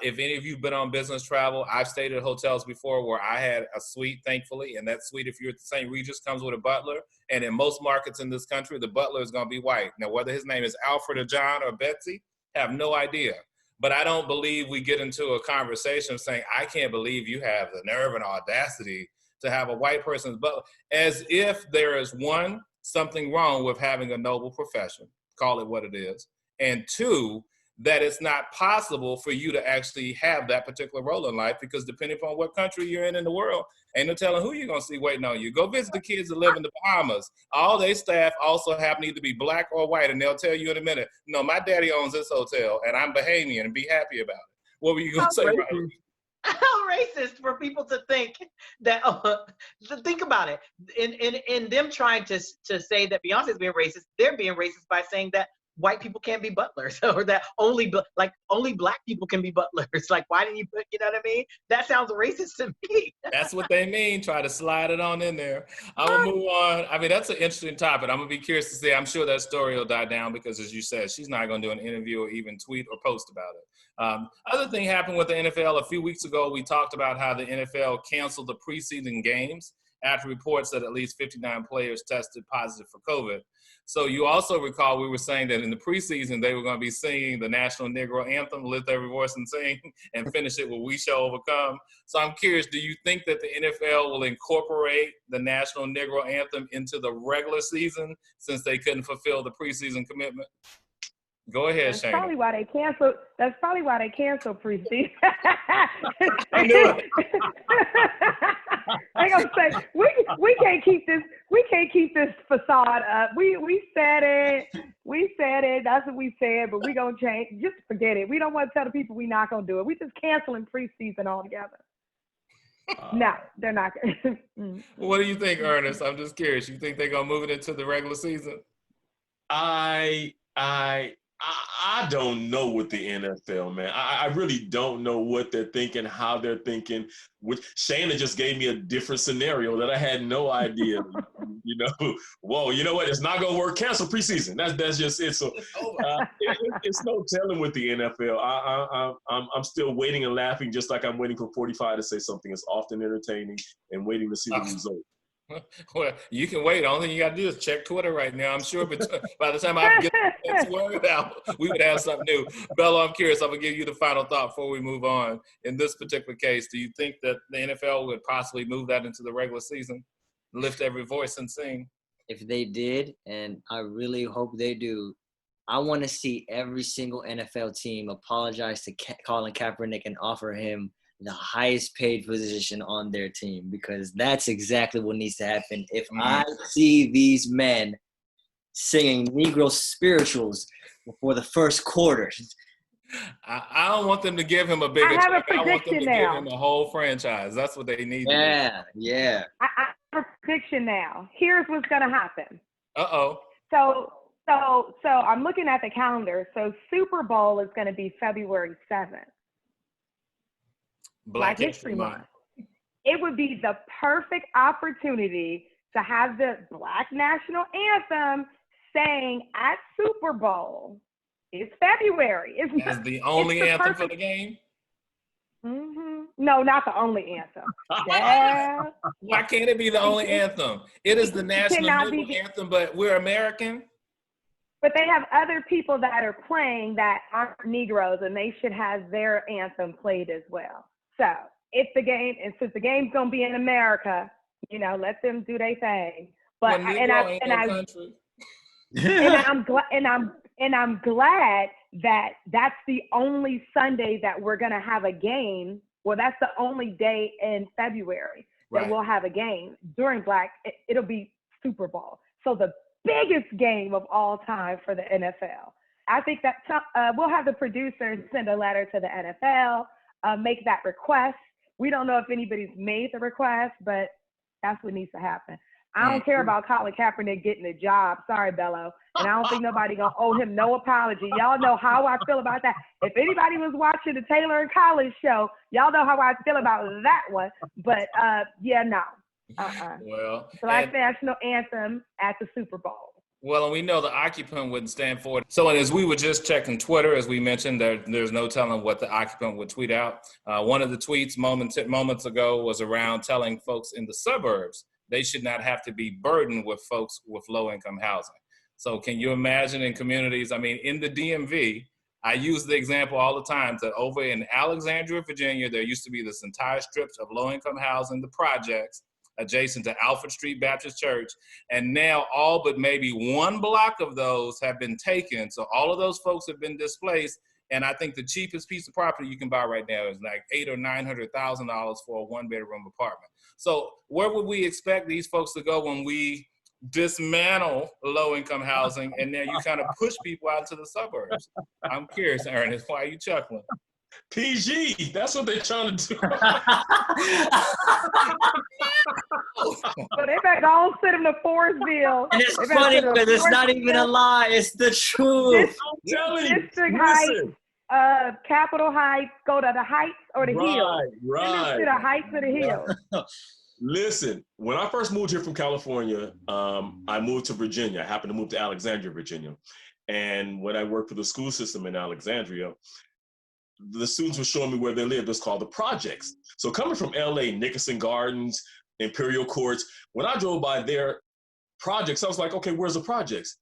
Speaker 2: If any of you have been on business travel, I've stayed at hotels before where I had a suite, thankfully, and that suite, if you're at the St. Regis, comes with a butler. And in most markets in this country, the butler is going to be white. Now, whether his name is Alfred or John or Betsy, have no idea. But I don't believe we get into a conversation saying, I can't believe you have the nerve and audacity to have a white person's butler, as if there is, one, something wrong with having a noble profession, call it what it is, and two, that it's not possible for you to actually have that particular role in life, because depending upon what country you're in the world, ain't no telling who you're going to see waiting on you. Go visit the kids that live in the Bahamas. All their staff also happen to either be black or white, and they'll tell you in a minute, no, my daddy owns this hotel, and I'm Bahamian, and be happy about it. What were you going to say, Riley?
Speaker 5: How racist for people to think that, think about it. In them trying to say that Beyonce's being racist, they're being racist by saying that white people can't be butlers, or that only black people can be butlers. Like, why didn't you put, you know what I mean? That sounds racist to me.
Speaker 2: That's what they mean. Try to slide it on in there. I'm going to move on. I mean, that's an interesting topic. I'm going to be curious to see. I'm sure that story will die down because, as you said, she's not going to do an interview or even tweet or post about it. Other thing happened with the NFL a few weeks ago. We talked about how the NFL canceled the preseason games after reports that at least 59 players tested positive for COVID. So you also recall we were saying that in the preseason, they were going to be singing the National Negro Anthem, Lift Every Voice and Sing, and finish it with We Shall Overcome. So I'm curious, do you think that the NFL will incorporate the National Negro Anthem into the regular season since they couldn't fulfill the preseason commitment? Go ahead, Shane.
Speaker 4: That's probably why they canceled preseason.
Speaker 2: I knew it.
Speaker 4: They gonna say we can't keep this facade up. We said it. That's what we said, but we gonna change. Just forget it. We don't want to tell the people we not gonna do it. We just canceling preseason altogether. No, they're not.
Speaker 2: What do you think, Ernest? I'm just curious. You think they're gonna move it into the regular season?
Speaker 1: I don't know with the NFL, man. I really don't know what they're thinking, how they're thinking. Which Shayna just gave me a different scenario that I had no idea. Whoa, you know what? It's not gonna work. Cancel preseason. That's just it. So it's no telling with the NFL. I'm still waiting and laughing, just like I'm waiting for 45 to say something. It's often entertaining and waiting to see the result.
Speaker 2: Well, you can wait. The only thing you got to do is check Twitter right now. I'm sure by the time I get this word out, we would have something new. Bella, I'm curious. I'm going to give you the final thought before we move on. In this particular case, do you think that the NFL would possibly move that into the regular season? Lift every voice and sing?
Speaker 6: If they did, and I really hope they do, I want to see every single NFL team apologize to Colin Kaepernick and offer him the highest paid position on their team, because that's exactly what needs to happen. If I see these men singing Negro spirituals before the first quarter,
Speaker 2: I don't want them to give him a bigger check. I want them to give him a whole franchise. That's what they need.
Speaker 6: Yeah.
Speaker 4: I have a prediction now. Here's what's gonna happen.
Speaker 2: Uh-oh.
Speaker 4: So I'm looking at the calendar. So Super Bowl is gonna be February 7th. Black History Month. It would be the perfect opportunity to have the Black National Anthem sang at Super Bowl. It's February.
Speaker 2: As the only anthem for the game?
Speaker 4: Mm-hmm. No, not the only anthem. Yeah.
Speaker 2: Why can't it be the only anthem? It is the national anthem, but we're American.
Speaker 4: But they have other people that are playing that aren't Negroes, and they should have their anthem played as well. So it's the game, and since the game's gonna be in America, let them do their thing. But I'm glad that that's the only Sunday that we're gonna have a game. Well, that's the only day in February that we'll have a game during it'll be Super Bowl. So the biggest game of all time for the NFL. I think that we'll have the producers send a letter to the NFL. Make that request. We don't know if anybody's made the request, but that's what needs to happen. I don't care about Colin Kaepernick getting a job. Sorry, Bello. And I don't think nobody going to owe him no apology. Y'all know how I feel about that. If anybody was watching the Taylor and Collins show, y'all know how I feel about that one. But, no.
Speaker 2: Well,
Speaker 4: Black National Anthem at the Super Bowl.
Speaker 2: Well, and we know the occupant wouldn't stand for it. So as we were just checking Twitter, as we mentioned, there's no telling what the occupant would tweet out. One of the tweets moments ago was around telling folks in the suburbs they should not have to be burdened with folks with low-income housing. So can you imagine in communities, I mean, in the DMV, I use the example all the time that over in Alexandria, Virginia, there used to be this entire strips of low-income housing, the projects, adjacent to Alfred Street Baptist Church. And now all but maybe one block of those have been taken. So all of those folks have been displaced. And I think the cheapest piece of property you can buy right now is like $800,000 or $900,000 for a one-bedroom apartment. So where would we expect these folks to go when we dismantle low-income housing and now you kind of push people out to the suburbs? I'm curious, Ernest, why are you chuckling?
Speaker 1: PG, that's what they're trying to do.
Speaker 4: So they better go sit in the Forestville.
Speaker 6: And it's funny because it's not even a lie. It's the truth.
Speaker 1: I'm telling you.
Speaker 4: District Heights, Capitol Heights, go to the Heights or the Hills.
Speaker 1: Right.
Speaker 4: To the Heights or the Hills.
Speaker 1: Listen, when I first moved here from California, I moved to Virginia. I happened to move to Alexandria, Virginia. And when I worked for the school system in Alexandria, the students were showing me where they lived. It's called the projects. So coming from LA, Nickerson Gardens, Imperial Courts, when I drove by their projects, I was like, okay, where's the projects?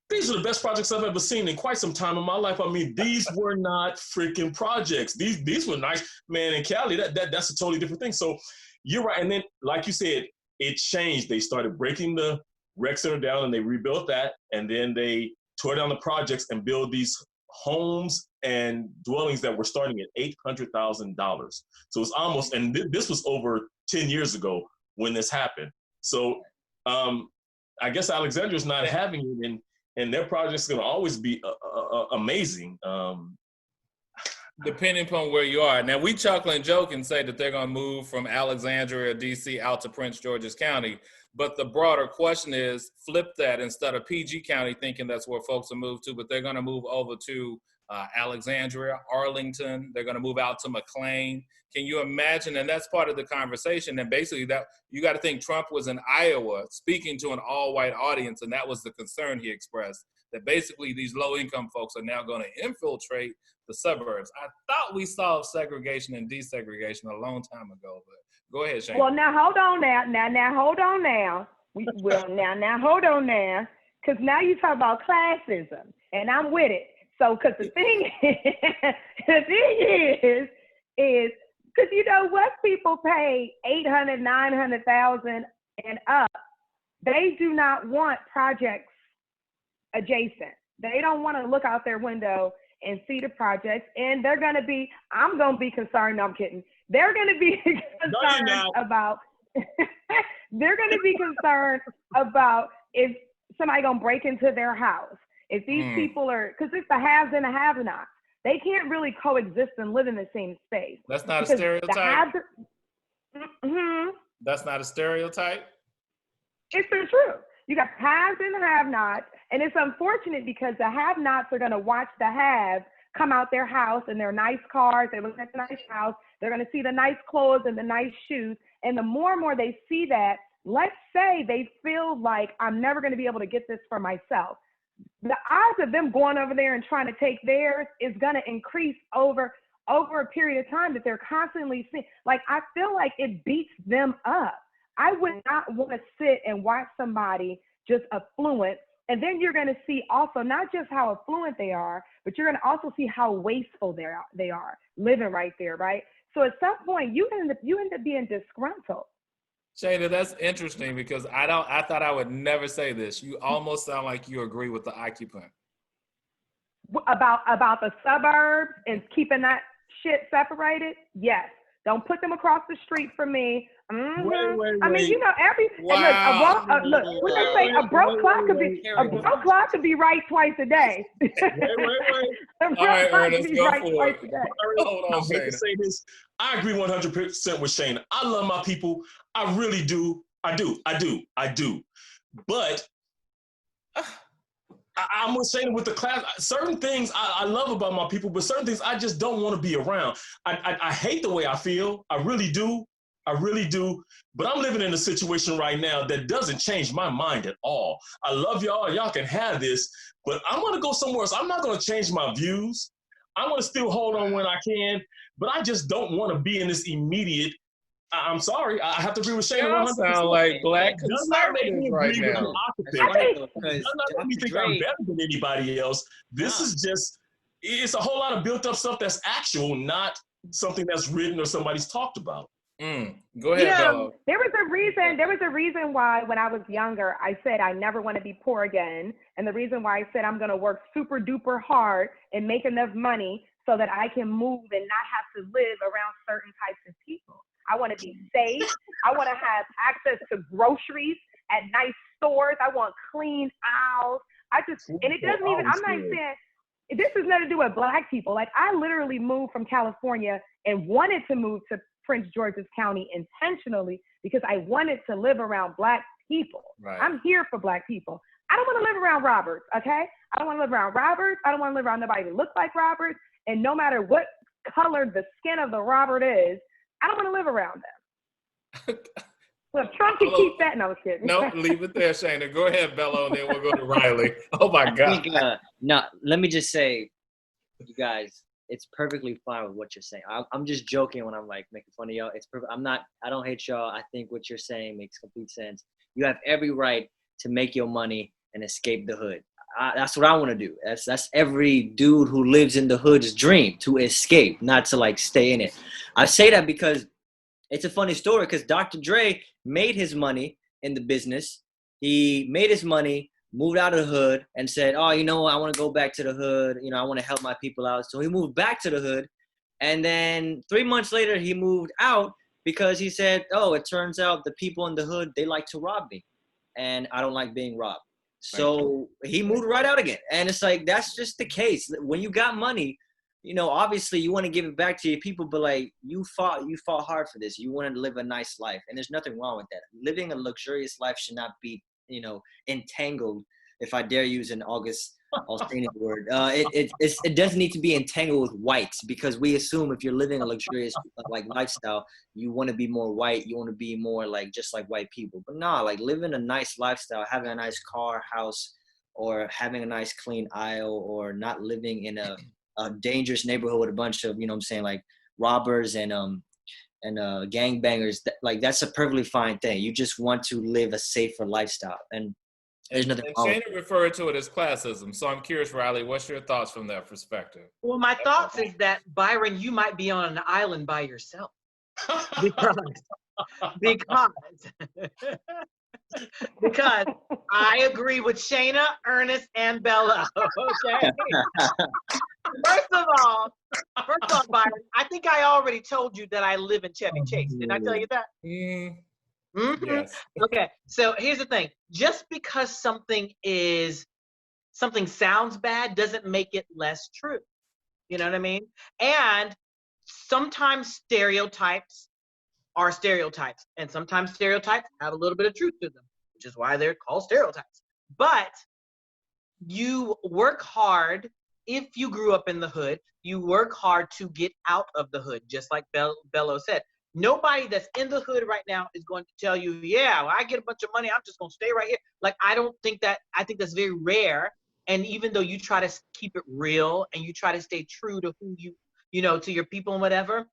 Speaker 1: These are the best projects I've ever seen in quite some time in my life. I mean, these were not freaking projects. These were nice. Man, in Cali, that's a totally different thing. So you're right. And then, like you said, it changed. They started breaking the rec center down and they rebuilt that. And then they tore down the projects and built these homes and dwellings that were starting at $800,000. So it's almost, and this was over 10 years ago when this happened. So I guess Alexandria's not having it, and their project's gonna always be amazing.
Speaker 2: Depending upon where you are. Now we chuckle and joke and say that they're gonna move from Alexandria, DC out to Prince George's County. But the broader question is, flip that instead of PG County thinking that's where folks will move to, but they're going to move over to Alexandria, Arlington. They're going to move out to McLean. Can you imagine? And that's part of the conversation. And basically that you got to think Trump was in Iowa speaking to an all-white audience, and that was the concern he expressed, that basically these low-income folks are now going to infiltrate the suburbs. I thought we solved segregation and desegregation a long time ago, but go ahead, Shane.
Speaker 4: Well, now hold on now. Now hold on now. Now hold on now. Because now you talk about classism, and I'm with it. So, because the thing is because you know what, people pay $800,000, $900,000 and up. They do not want projects adjacent. They don't want to look out their window and see the projects, and they're going to be. I'm going to be concerned. No, I'm kidding. They're going to be concerned about. They're going to be concerned about if somebody going to break into their house. If these people are, because it's the haves and the have-nots. They can't really coexist and live in the same space.
Speaker 2: That's not a stereotype. That's not a stereotype.
Speaker 4: It's the truth. You got haves and the have-nots, and it's unfortunate because the have-nots are going to watch the haves come out their house in their nice cars. They look at the nice house. They're going to see the nice clothes and the nice shoes. And the more and more they see that, let's say they feel like I'm never going to be able to get this for myself. The odds of them going over there and trying to take theirs is going to increase over a period of time that they're constantly seeing. Like, I feel like it beats them up. I would not want to sit and watch somebody just affluent. And then you're going to see also not just how affluent they are, but you're going to also see how wasteful they are living right there, right? So at some point you end up being disgruntled.
Speaker 2: Shayna, that's interesting because I thought I would never say this. You almost sound like you agree with the occupant.
Speaker 4: About the suburbs and keeping that shit separated? Yes. Don't put them across the street from me. Mm-hmm. Wait. I mean, you know, a broke clock could be right twice a day.
Speaker 1: Wait.
Speaker 4: A broke clock could be right twice a day.
Speaker 1: Hold on, I hate to say this. I agree 100% with Shane. I love my people. I really do. I do. But I'm with Shane with the class. Certain things I love about my people, but certain things I just don't want to be around. I hate the way I feel. I really do. I really do. But I'm living in a situation right now that doesn't change my mind at all. I love y'all. Y'all can have this, but I want to go somewhere else. I'm not going to change my views. I want to still hold on when I can, but I just don't want to be in this immediate. I'm sorry. I have to agree with Shayna.
Speaker 2: Y'all sound like black conservatives right now.
Speaker 1: Does not make me think I'm better than anybody else. This is just, it's a whole lot of built up stuff that's actual, not something that's written or somebody's talked about.
Speaker 2: Go ahead, Bella.
Speaker 4: There was a reason why when I was younger, I said I never want to be poor again. And the reason why I said I'm going to work super duper hard and make enough money so that I can move and not have to live around certain types of people. I want to be safe. I want to have access to groceries at nice stores. I want clean aisles. And it doesn't even, I'm not saying, this has nothing to do with black people. Like, I literally moved from California and wanted to move to Prince George's County intentionally because I wanted to live around black people.
Speaker 2: Right.
Speaker 4: I'm here for black people. I don't want to live around Roberts, okay? I don't want to live around Roberts. I don't want to live around nobody that looks like Roberts. And no matter what color the skin of the Robert is, I don't want to live around them. Well, Trump can keep that. No, I was kidding.
Speaker 2: No, leave it there, Shayna. Go ahead, Bella, and then we'll go to Riley. Oh, my God.
Speaker 6: Let me just say, you guys, it's perfectly fine with what you're saying. I'm just joking when I'm like making fun of y'all. It's perfect. I don't hate y'all. I think what you're saying makes complete sense. You have every right to make your money and escape the hood. That's what I want to do. That's every dude who lives in the hood's dream, to escape, not to like stay in it. I say that because it's a funny story, because Dr. Dre made his money in the business. He made his money, moved out of the hood, and said, oh, you know what, I want to go back to the hood. You know, I want to help my people out. So he moved back to the hood. And then 3 months later, he moved out because he said, oh, it turns out the people in the hood, they like to rob me. And I don't like being robbed. So he moved right out again. And it's like, that's just the case. When you got money, you know, obviously you want to give it back to your people, but like you fought hard for this. You wanted to live a nice life. And there's nothing wrong with that. Living a luxurious life should not be, you know, entangled, if I dare use an August Alsina word. It doesn't need to be entangled with whites, because we assume if you're living a luxurious like lifestyle, you want to be more white. You want to be more like just like white people. But nah, like living a nice lifestyle, having a nice car, house, or having a nice clean aisle, or not living in a dangerous neighborhood with a bunch of, you know what I'm saying, like robbers and gangbangers, like that's a perfectly fine thing. You just want to live a safer lifestyle, and there's nothing wrong.
Speaker 2: Shayna referred to it as classism. So I'm curious, Riley, what's your thoughts from that perspective?
Speaker 5: Well, my thoughts is that, Byron, you might be on an island by yourself. Because I agree with Shayna, Ernest, and Bella. Okay. First of all, Byron, I think I already told you that I live in Chevy Chase. Did I tell you that? Mm-hmm. Yes. Okay. So here's the thing. Just because something sounds bad doesn't make it less true. You know what I mean? And sometimes stereotypes are stereotypes, and sometimes stereotypes have a little bit of truth to them, which is why they're called stereotypes. But you work hard. If you grew up in the hood, you work hard to get out of the hood, just like Bello said. Nobody that's in the hood right now is going to tell you, yeah, well, I get a bunch of money, I'm just going to stay right here. Like, I think that's very rare. And even though you try to keep it real and you try to stay true to who you know, to your people and whatever,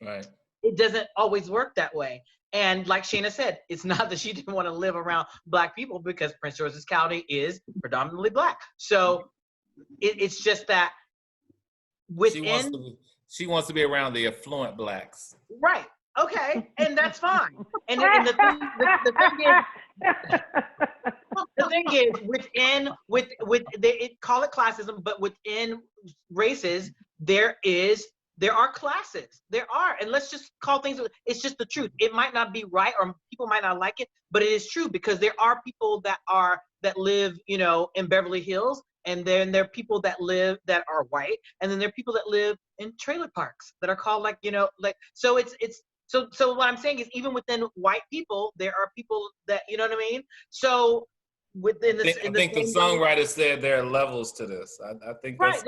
Speaker 2: right,
Speaker 5: it doesn't always work that way. And like Shayna said, it's not that she didn't want to live around black people, because Prince George's County is predominantly black. So it's just that within...
Speaker 2: She wants to be around the affluent blacks.
Speaker 5: Right. Okay. And that's fine. And the thing is, call it classism, but within races, there are classes. There are. And let's just call things, it's just the truth. It might not be right, or people might not like it, but it is true, because there are people that live, you know, in Beverly Hills. And then there are people that are white, and then there are people that live in trailer parks that are called, like, you know, like, so so what I'm saying is, even within white people, there are people that, you know what I mean? So within this,
Speaker 2: I think the songwriter said there are levels to this. I think
Speaker 5: right.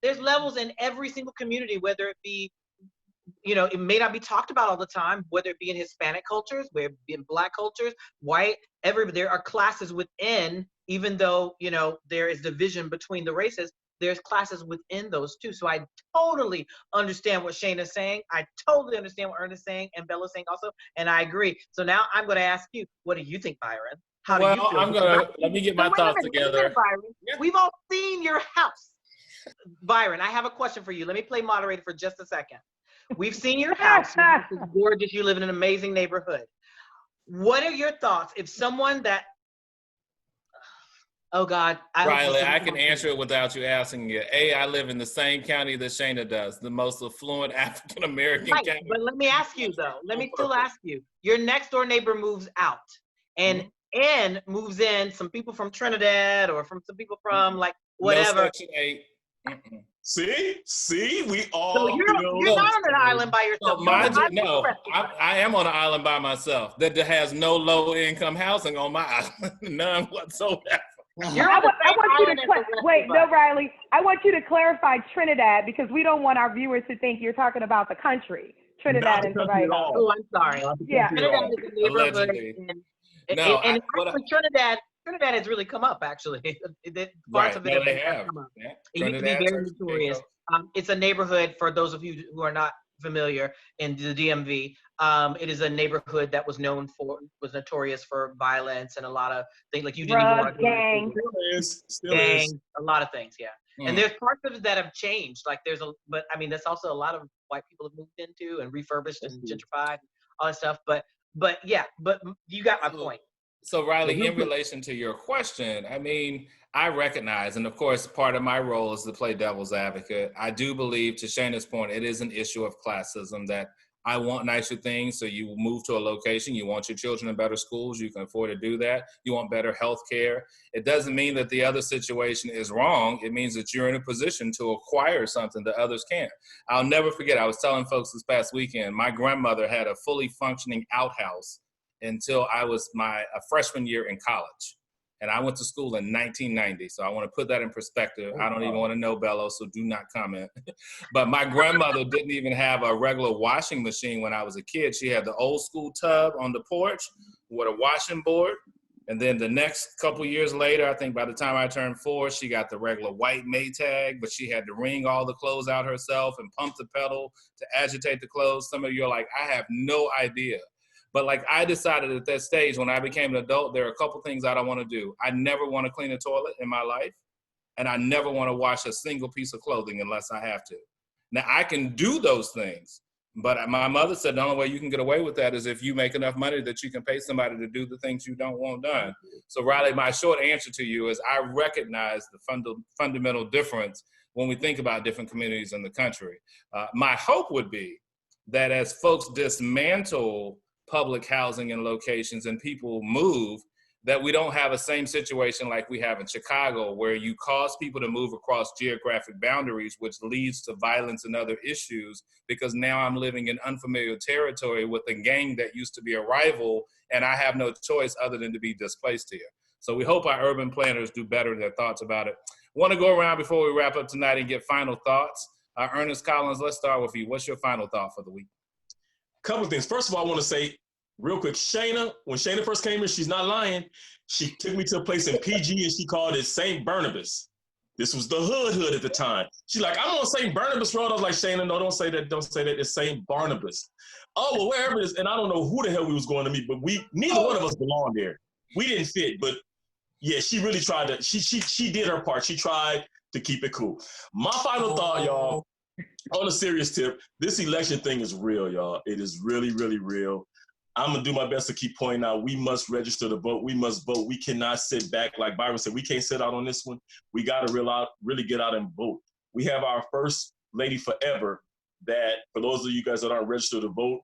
Speaker 5: There's levels in every single community, whether it be you know, it may not be talked about all the time, whether it be in Hispanic cultures, whether it be in Black cultures, white, there are classes within, even though, you know, there is division between the races, there's classes within those too. So I totally understand what Shane is saying. I totally understand what Ernest is saying and Bella's saying also, and I agree. So now I'm going to ask you, what do you think, Byron? How do you feel?
Speaker 2: Let me get my thoughts together.
Speaker 5: Byron. Yeah. We've all seen your house. Byron, I have a question for you. Let me play moderator for just a second. We've seen your house. It's gorgeous. You live in an amazing neighborhood. What are your thoughts if someone that, oh God.
Speaker 2: Riley, I can answer it without you asking it. I live in the same county that Shayna does, the most affluent African-American county.
Speaker 5: But let me ask you though, let me still ask you, your next door neighbor moves out and moves in some people from Trinidad or from some people from like whatever.
Speaker 2: No Section 8.
Speaker 1: See, we all.
Speaker 5: So you're not on an island by yourself.
Speaker 2: I am on an island by myself that has no low-income housing on my island, none whatsoever.
Speaker 4: I want you to wait, no, Riley. I want you to clarify Trinidad because we don't want our viewers to think you're talking about the country. Trinidad and Tobago.
Speaker 5: Oh, I'm sorry.
Speaker 4: Yeah,
Speaker 5: Trinidad is a neighborhood, and actually Trinidad has really come up, actually. Parts of it have come up. Yeah. It used to be very notorious. It's a neighborhood, for those of you who are not familiar, in the DMV. It is a neighborhood that was notorious for violence and a lot of things. Like you didn't even want to
Speaker 4: gangs.
Speaker 5: Gangs, a lot of things, yeah. And there's parts of it that have changed. Like but I mean, there's also a lot of white people have moved into and refurbished and gentrified, all that stuff. But yeah, but you got my point.
Speaker 2: So Riley, in relation to your question, I mean, I recognize, and of course, part of my role is to play devil's advocate. I do believe, to Shayna's point, it is an issue of classism that I want nicer things. So you move to a location, you want your children in better schools, you can afford to do that. You want better health care. It doesn't mean that the other situation is wrong. It means that you're in a position to acquire something that others can't. I'll never forget, I was telling folks this past weekend, my grandmother had a fully functioning outhouse until I was a freshman year in college. And I went to school in 1990. So I want to put that in perspective. I don't even want to know, Bello, so do not comment. But my grandmother didn't even have a regular washing machine when I was a kid. She had the old school tub on the porch with a washing board. And then the next couple years later, I think by the time I turned 4, she got the regular white Maytag, but she had to wring all the clothes out herself and pump the pedal to agitate the clothes. Some of you are like, I have no idea. But like I decided at that stage when I became an adult, there are a couple things I don't want to do. I never want to clean a toilet in my life. And I never want to wash a single piece of clothing unless I have to. Now I can do those things, but my mother said the only way you can get away with that is if you make enough money that you can pay somebody to do the things you don't want done. So Riley, my short answer to you is I recognize the fundamental difference when we think about different communities in the country. My hope would be that as folks dismantle public housing and locations and people move, that we don't have the same situation like we have in Chicago, where you cause people to move across geographic boundaries, which leads to violence and other issues, because now I'm living in unfamiliar territory with a gang that used to be a rival, and I have no choice other than to be displaced here. So we hope our urban planners do better in their thoughts about it. Want to go around before we wrap up tonight and get final thoughts. Ernest Collins, let's start with you. What's your final thought for the week?
Speaker 1: Couple of things. First of all, I want to say real quick, when Shayna first came in, she's not lying. She took me to a place in PG and she called it St. Barnabas. This was the hood at the time. She's like, I'm on St. Barnabas Road. I was like, Shayna, no, don't say that. Don't say that. It's St. Barnabas. Oh, well, wherever it is. And I don't know who the hell we was going to meet, but neither one of us belonged there. We didn't fit, but yeah, she really tried to, she did her part. She tried to keep it cool. My final thought, y'all, on a serious tip, this election thing is real, y'all. It is really, really real. I'm going to do my best to keep pointing out we must register to vote. We must vote. We cannot sit back. Like Byron said, we can't sit out on this one. We got to really get out and vote. We have our first lady forever that, for those of you guys that aren't registered to vote,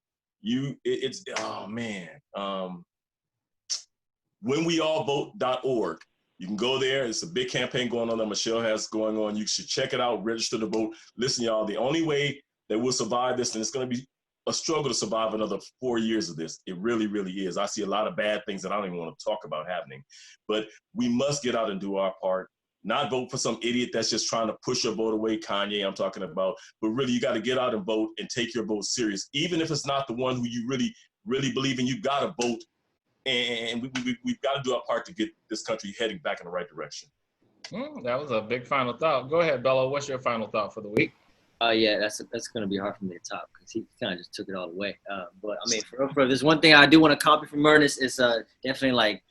Speaker 1: whenweallvote.org. You can go there. It's a big campaign going on that Michelle has going on. You should check it out, register to vote. Listen, y'all, the only way that we'll survive this, and it's going to be a struggle to survive another 4 years of this. It really, really is. I see a lot of bad things that I don't even want to talk about happening. But we must get out and do our part. Not vote for some idiot that's just trying to push your vote away, Kanye I'm talking about, but really you got to get out and vote and take your vote serious. Even if it's not the one who you really, really believe in, you got to vote. And we've got to do our part to get this country heading back in the right direction.
Speaker 2: That was a big final thought. Go ahead, Bello. What's your final thought for the week?
Speaker 6: Yeah, that's going to be hard for me to top because he kind of just took it all away. But I mean, for there's one thing I do want to copy from Ernest is definitely like,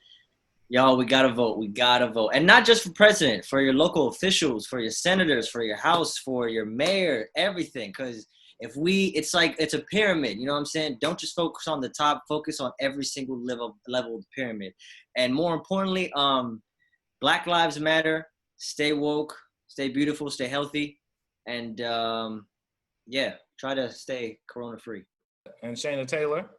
Speaker 6: y'all, we got to vote. We got to vote. And not just for president, for your local officials, for your senators, for your house, for your mayor, everything. Because it's a pyramid, you know what I'm saying? Don't just focus on the top, focus on every single level of the pyramid. And more importantly, Black Lives Matter, stay woke, stay beautiful, stay healthy. And try to stay corona free.
Speaker 2: And Shayna Taylor?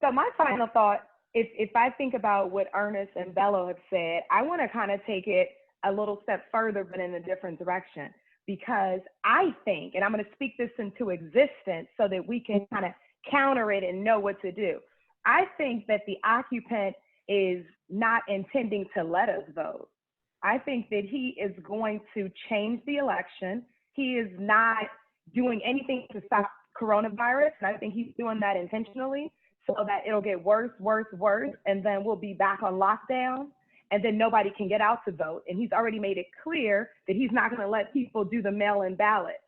Speaker 4: So my final thought, if I think about what Ernest and Bello have said, I want to kind of take it a little step further, but in a different direction. Because I think, and I'm going to speak this into existence so that we can kind of counter it and know what to do. I think that the occupant is not intending to let us vote. I think that he is going to change the election. He is not doing anything to stop coronavirus, and I think he's doing that intentionally so that it'll get worse, and then we'll be back on lockdown, and then nobody can get out to vote. And he's already made it clear that he's not going to let people do the mail-in ballot.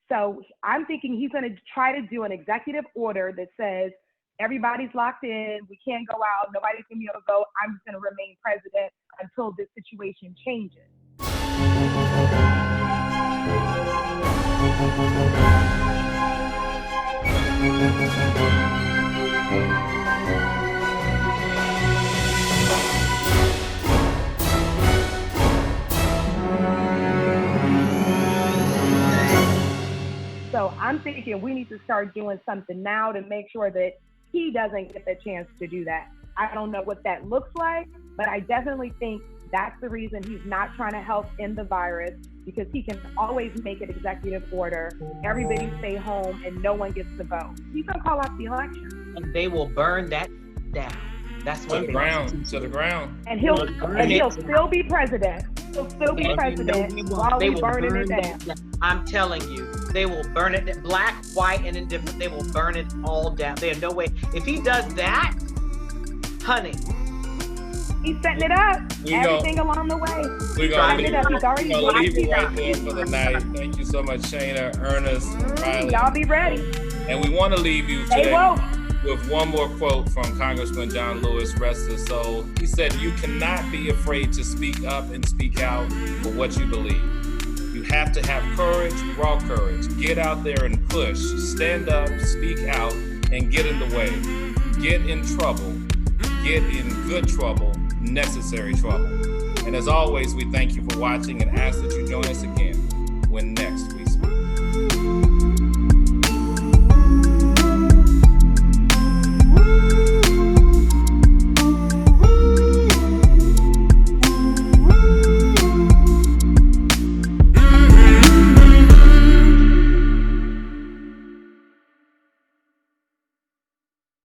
Speaker 4: So I'm thinking he's going to try to do an executive order that says, everybody's locked in, we can't go out, nobody's gonna be able to vote, I'm just gonna remain president until this situation changes. So I'm thinking we need to start doing something now to make sure that he doesn't get the chance to do that. I don't know what that looks like, but I definitely think that's the reason he's not trying to help end the virus, because he can always make an executive order, everybody stay home and no one gets to vote. He's gonna call off the election.
Speaker 5: And they will burn that down. That's what
Speaker 2: to the ground.
Speaker 4: And he'll still be president. He'll still be president while we burning it down.
Speaker 5: I'm telling you, they will burn it, black, white, and indifferent. They will burn it all down. There's no way. If he does that, honey.
Speaker 4: He's setting it up. Everything along the way.
Speaker 2: We're going to
Speaker 4: leave
Speaker 2: it right there for the night. Thank you so much, Shayna, Ernest, Riley.
Speaker 4: Y'all be ready.
Speaker 2: And we want to leave you today with one more quote from Congressman John Lewis, rest his soul. He said, "You cannot be afraid to speak up and speak out for what you believe. You have to have courage, raw courage. Get out there and push. Stand up, speak out, and get in the way. Get in trouble. Get in good trouble, necessary trouble." And as always, we thank you for watching and ask that you join us again when next we